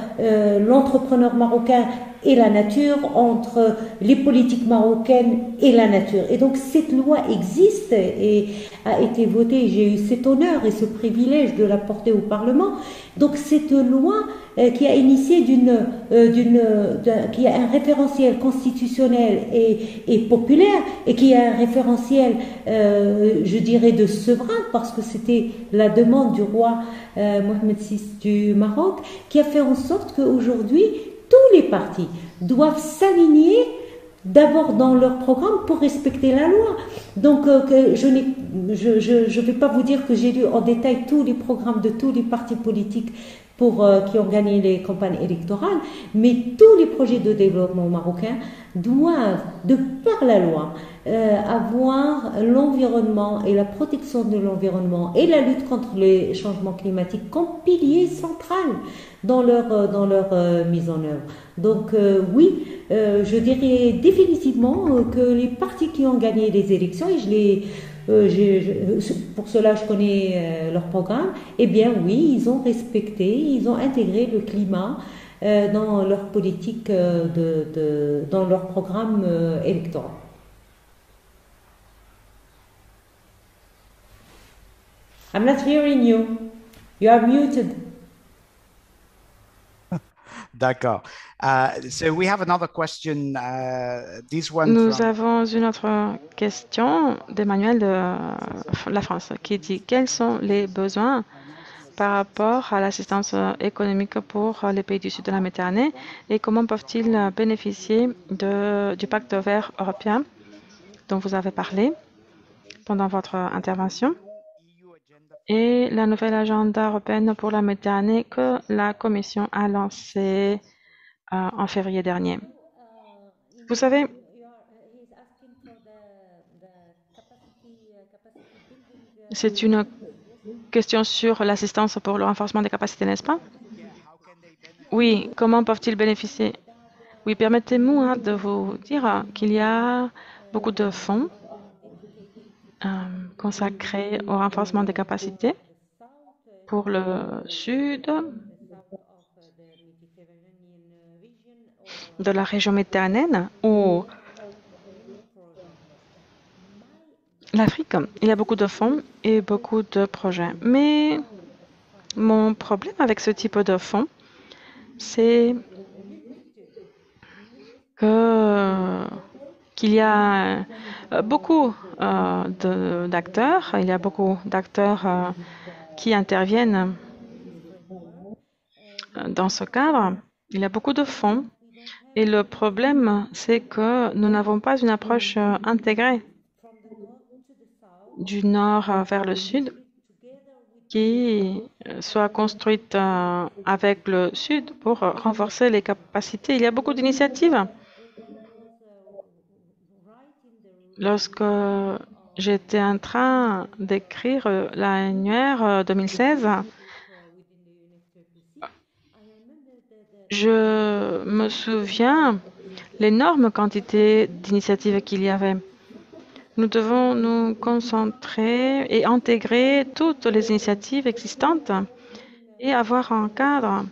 l'entrepreneur marocain et la nature, entre les politiques marocaines et la nature. Et donc cette loi existe et a été votée. J'ai eu cet honneur et ce privilège de la porter au Parlement. Donc cette loi qui a initié qui a un référentiel constitutionnel et populaire et qui a un référentiel, je dirais, de souverain parce que c'était la demande du roi Mohamed VI du Maroc qui a fait en sorte qu'aujourd'hui tous les partis doivent s'aligner d'abord dans leur programme pour respecter la loi. Donc je ne vais pas vous dire que j'ai lu en détail tous les programmes de tous les partis politiques qui ont gagné les campagnes électorales, mais tous les projets de développement marocains doivent, de par la loi, avoir l'environnement et la protection de l'environnement et la lutte contre les changements climatiques comme pilier central dans leur mise en œuvre. Donc oui, je dirais définitivement que les partis qui ont gagné les élections, et pour cela je connais leur programme, eh bien oui, ils ont respecté, ils ont intégré le climat dans leur politique, dans leur programme électoral. I'm not hearing you. You are muted. D'accord. So we have another question. This one Nous avons une autre question d'Emmanuel de la France qui dit quels sont les besoins par rapport à l'assistance économique pour les pays du sud de la Méditerranée et comment peuvent-ils bénéficier du pacte vert européen dont vous avez parlé pendant votre intervention et la nouvelle agenda européenne pour la Méditerranée que la Commission a lancée en février dernier. Vous savez, c'est une question sur l'assistance pour le renforcement des capacités, n'est-ce pas? Oui, comment peuvent-ils bénéficier? Oui, permettez-moi de vous dire qu'il y a beaucoup de fonds consacrés au renforcement des capacités pour le sud de la région méditerranéenne ou l'Afrique. Il y a beaucoup de fonds et beaucoup de projets. Mais mon problème avec ce type de fonds, c'est qu'il y a beaucoup d'acteurs. Il y a beaucoup d'acteurs qui interviennent dans ce cadre. Il y a beaucoup de fonds. Et le problème, c'est que nous n'avons pas une approche intégrée du nord vers le sud qui soit construite avec le sud pour renforcer les capacités. Il y a beaucoup d'initiatives lorsque j'étais en train d'écrire l'annuaire 2016, je me souviens l'énorme quantité d'initiatives qu'il y avait. Nous devons nous concentrer et intégrer toutes les initiatives existantes et avoir un cadre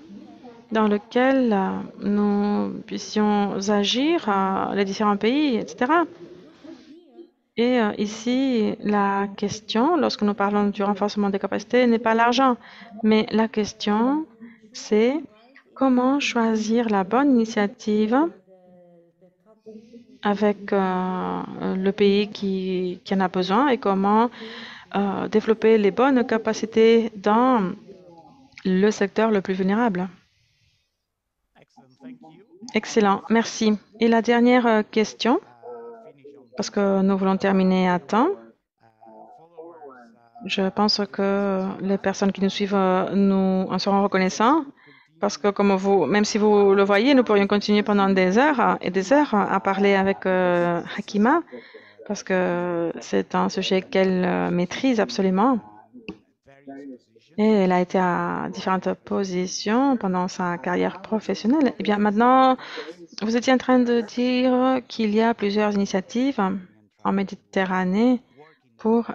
dans lequel nous puissions agir, les différents pays, etc. Et ici, la question, lorsque nous parlons du renforcement des capacités, n'est pas l'argent, mais la question, c'est comment choisir la bonne initiative avec le pays qui en a besoin et comment développer les bonnes capacités dans le secteur le plus vulnérable. Excellent, merci. Et la dernière question, parce que nous voulons terminer à temps. Je pense que les personnes qui nous suivent nous en seront reconnaissants parce que comme vous, même si vous le voyez, nous pourrions continuer pendant des heures et des heures à parler avec Hakima parce que c'est un sujet qu'elle maîtrise absolument. Et elle a été à différentes positions pendant sa carrière professionnelle. Eh bien, maintenant, vous étiez en train de dire qu'il y a plusieurs initiatives en Méditerranée pour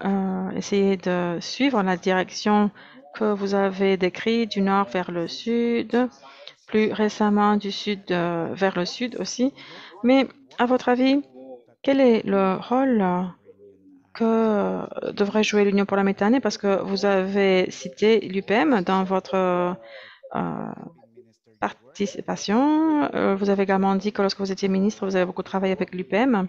essayer de suivre la direction que vous avez décrite du nord vers le sud, plus récemment du sud vers le sud aussi. Mais à votre avis, quel est le rôle que devrait jouer l'Union pour la Méditerranée? Parce que vous avez cité l'UPM dans votre participation. Vous avez également dit que lorsque vous étiez ministre, vous avez beaucoup travaillé avec l'UPM.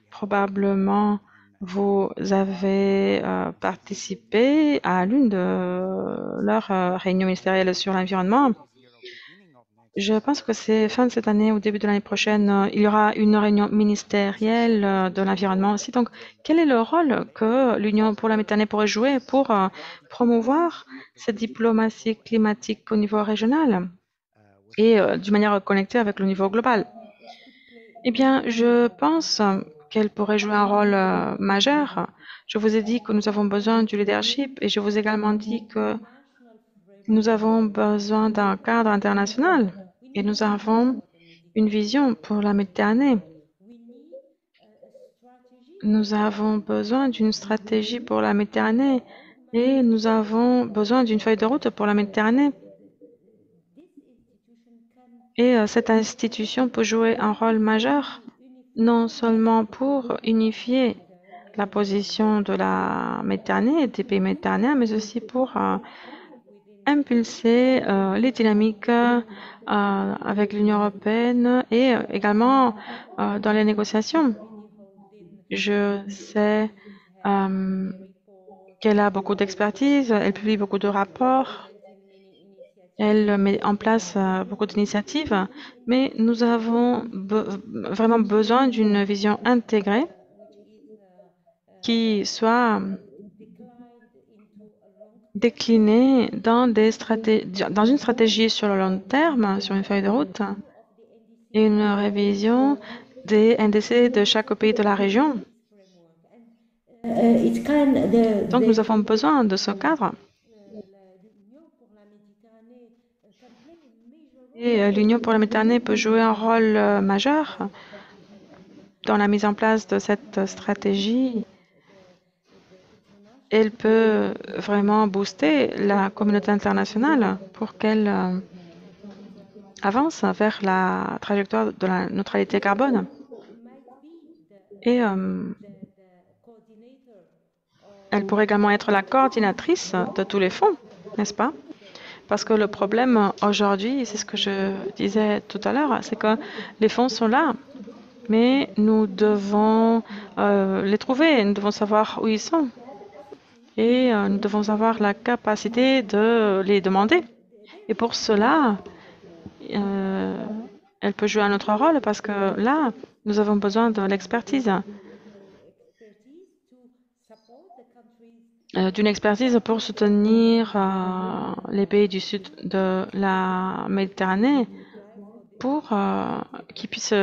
Probablement, vous avez participé à l'une de leurs réunions ministérielles sur l'environnement. Je pense que c'est fin de cette année ou début de l'année prochaine, il y aura une réunion ministérielle de l'environnement aussi. Donc, quel est le rôle que l'Union pour la Méditerranée pourrait jouer pour promouvoir cette diplomatie climatique au niveau régional et d'une manière connectée avec le niveau global? Eh bien, je pense qu'elle pourrait jouer un rôle majeur. Je vous ai dit que nous avons besoin du leadership et je vous ai également dit que nous avons besoin d'un cadre international et nous avons une vision pour la Méditerranée. Nous avons besoin d'une stratégie pour la Méditerranée et nous avons besoin d'une feuille de route pour la Méditerranée. Et cette institution peut jouer un rôle majeur, non seulement pour unifier la position de la Méditerranée et des pays méditerranéens, mais aussi pour impulser les dynamiques avec l'Union européenne et également dans les négociations. Je sais qu'elle a beaucoup d'expertise, elle publie beaucoup de rapports, elle met en place beaucoup d'initiatives, mais nous avons vraiment besoin d'une vision intégrée qui soit déclinée dans une stratégie sur le long terme, sur une feuille de route, et une révision des NDC de chaque pays de la région. Donc nous avons besoin de ce cadre. Et l'Union pour la Méditerranée peut jouer un rôle majeur dans la mise en place de cette stratégie. Elle peut vraiment booster la communauté internationale pour qu'elle avance vers la trajectoire de la neutralité carbone. Et elle pourrait également être la coordinatrice de tous les fonds, n'est-ce pas? Parce que le problème aujourd'hui, c'est ce que je disais tout à l'heure, c'est que les fonds sont là, mais nous devons les trouver, nous devons savoir où ils sont. Et nous devons avoir la capacité de les demander. Et pour cela, elle peut jouer un autre rôle parce que là, nous avons besoin de l'expertise. D'une expertise pour soutenir les pays du sud de la Méditerranée pour qu'ils puissent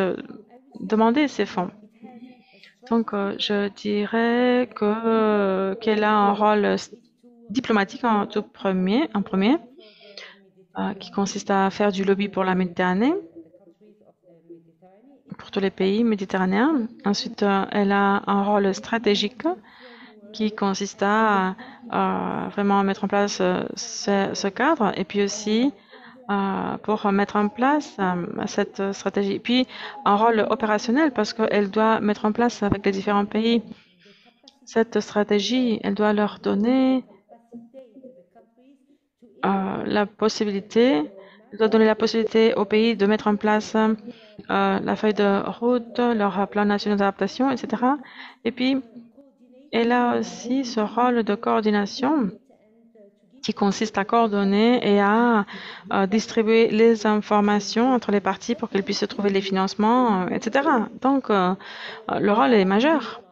demander ces fonds. Donc, je dirais qu'elle a un rôle diplomatique en premier, qui consiste à faire du lobby pour la Méditerranée, pour tous les pays méditerranéens. Ensuite, elle a un rôle stratégique qui consiste à vraiment mettre en place ce cadre et puis aussi pour mettre en place cette stratégie. Puis un rôle opérationnel parce qu'elle doit mettre en place avec les différents pays cette stratégie. Elle doit leur donner la possibilité, elle doit donner la possibilité aux pays de mettre en place la feuille de route, leur plan national d'adaptation, etc. Et puis, elle a aussi ce rôle de coordination qui consiste à coordonner et à distribuer les informations entre les parties pour qu'elles puissent trouver les financements, etc. Donc, le rôle est majeur.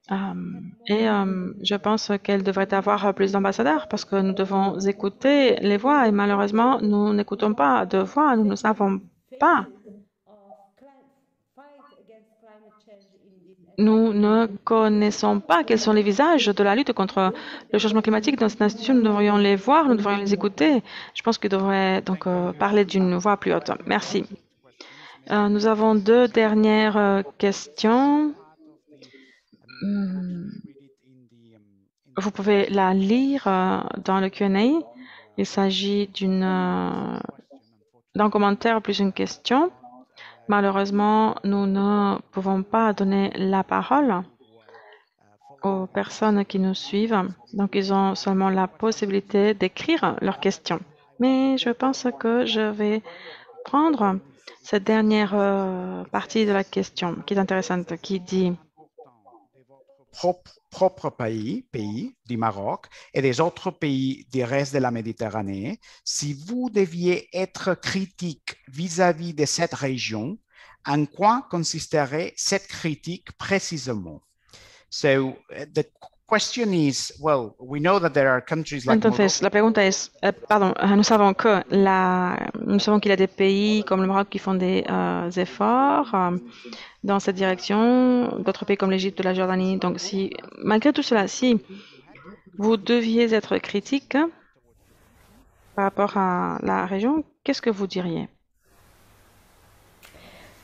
Je pense qu'elle devrait avoir plus d'ambassadeurs parce que nous devons écouter les voix et malheureusement, nous n'écoutons pas de voix, nous ne savons pas. Nous ne connaissons pas quels sont les visages de la lutte contre le changement climatique dans cette institution. Nous devrions les voir, nous devrions les écouter. Je pense qu'ils devraient donc parler d'une voix plus haute. Merci. Nous avons deux dernières questions. Vous pouvez la lire dans le Q&A. Il s'agit d'un commentaire plus une question. Malheureusement, nous ne pouvons pas donner la parole aux personnes qui nous suivent. Donc, ils ont seulement la possibilité d'écrire leurs questions. Mais je pense que je vais prendre cette dernière partie de la question qui est intéressante, qui dit propre pays du Maroc et des autres pays du reste de la Méditerranée, si vous deviez être critique vis-à-vis de cette région, en quoi consisterait cette critique précisément? So the question is, well, we know that there are countries like Entonces, la pregunta es, nous savons qu'il y a des pays comme le Maroc qui font des efforts dans cette direction, d'autres pays comme l'Égypte, la Jordanie. Donc, malgré tout cela, si vous deviez être critique par rapport à la région, qu'est-ce que vous diriez?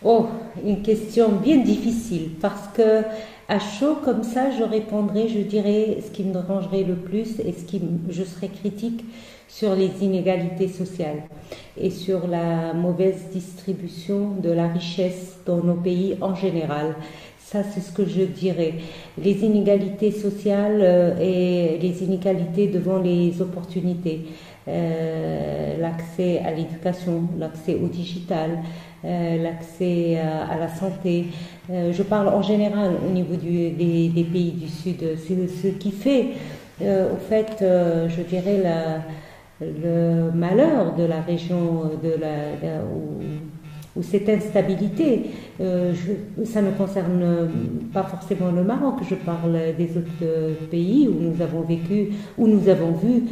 Oh, une question bien difficile parce que à chaud comme ça, je répondrais, je dirais ce qui me dérangerait le plus et je serais critique sur les inégalités sociales et sur la mauvaise distribution de la richesse dans nos pays en général. Ça, c'est ce que je dirais. Les inégalités sociales et les inégalités devant les opportunités. L'accès à l'éducation, l'accès au digital, l'accès à la santé. Je parle en général au niveau des pays du Sud. C'est ce qui fait, au fait, je dirais, le malheur de la région où cette instabilité, ça ne concerne pas forcément le Maroc, je parle des autres pays où nous avons vécu, où nous avons vu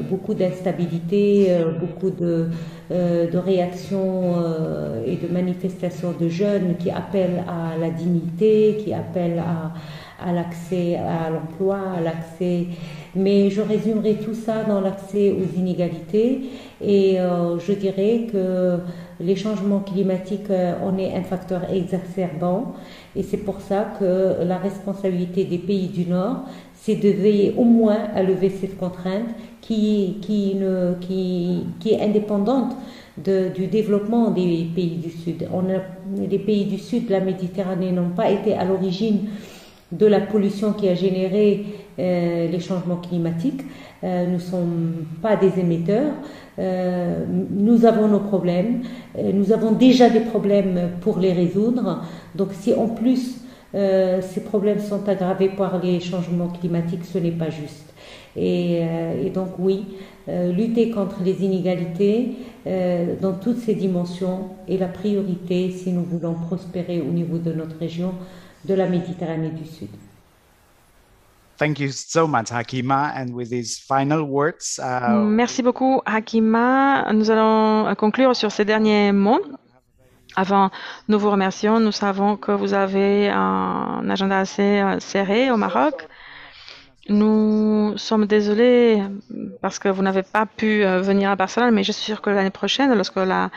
beaucoup d'instabilité, beaucoup de réactions et de manifestations de jeunes qui appellent à la dignité, qui appellent à l'accès à l'emploi, à l'accès... Mais je résumerai tout ça dans l'accès aux inégalités et je dirais que les changements climatiques en est un facteur exacerbant et c'est pour ça que la responsabilité des pays du Nord, c'est de veiller au moins à lever cette contrainte qui est indépendante du développement des pays du Sud. Les pays du Sud de la Méditerranée n'ont pas été à l'origine de la pollution qui a généré les changements climatiques. Nous ne sommes pas des émetteurs. Nous avons nos problèmes. Nous avons déjà des problèmes pour les résoudre. Donc si en plus ces problèmes sont aggravés par les changements climatiques, ce n'est pas juste. Et donc oui, lutter contre les inégalités dans toutes ces dimensions est la priorité si nous voulons prospérer au niveau de notre région de la Méditerranée du Sud. Thank you so much, Hakima. And with these final words, merci beaucoup, Hakima. Nous allons conclure sur ces derniers mots. Avant, nous vous remercions. Nous savons que vous avez un agenda assez serré au Maroc. Nous sommes désolés parce que vous n'avez pas pu venir à Barcelone, mais je suis sûre que l'année prochaine, lorsque la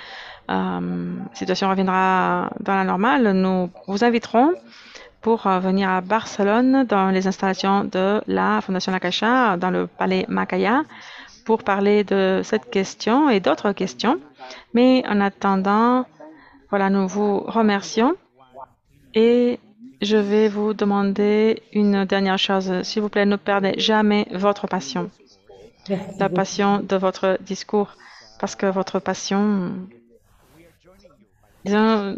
situation reviendra dans la normale, nous vous inviterons pour venir à Barcelone dans les installations de la Fondation La Caixa, dans le palais Macaya, pour parler de cette question et d'autres questions. Mais en attendant, voilà, nous vous remercions et je vais vous demander une dernière chose. S'il vous plaît, ne perdez jamais votre passion, Merci la beaucoup. passion de votre discours, parce que votre passion, disons,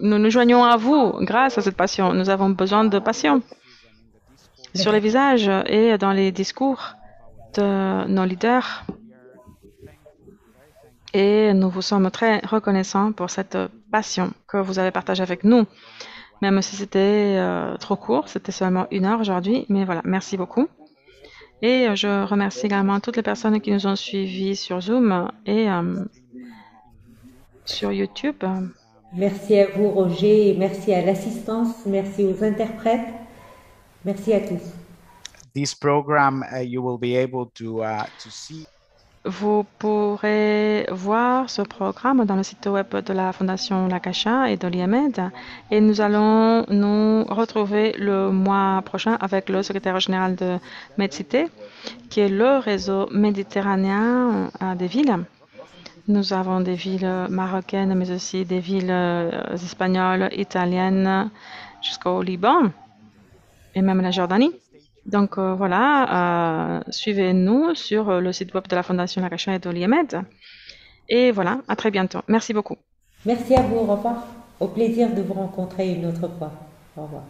nous nous joignons à vous grâce à cette passion. Nous avons besoin de passion sur les Merci. visages et dans les discours de nos leaders. Et nous vous sommes très reconnaissants pour cette passion que vous avez partagée avec nous. Même si c'était trop court, c'était seulement 1 heure aujourd'hui. Mais voilà, merci beaucoup. Et je remercie également toutes les personnes qui nous ont suivis sur Zoom et sur YouTube. Merci à vous, Roger, et merci à l'assistance, merci aux interprètes, merci à tous. This program, you will be able to see. Vous pourrez voir ce programme dans le site web de la Fondation La Caixa et de l'IEMED. Et nous allons nous retrouver le mois prochain avec le secrétaire général de MedCité, qui est le réseau méditerranéen des villes. Nous avons des villes marocaines, mais aussi des villes espagnoles, italiennes, jusqu'au Liban et même la Jordanie. Donc voilà, suivez-nous sur le site web de la Fondation La Caixa et de l'IEMED. Et voilà, à très bientôt. Merci beaucoup. Merci à vous, au revoir. Au plaisir de vous rencontrer une autre fois. Au revoir.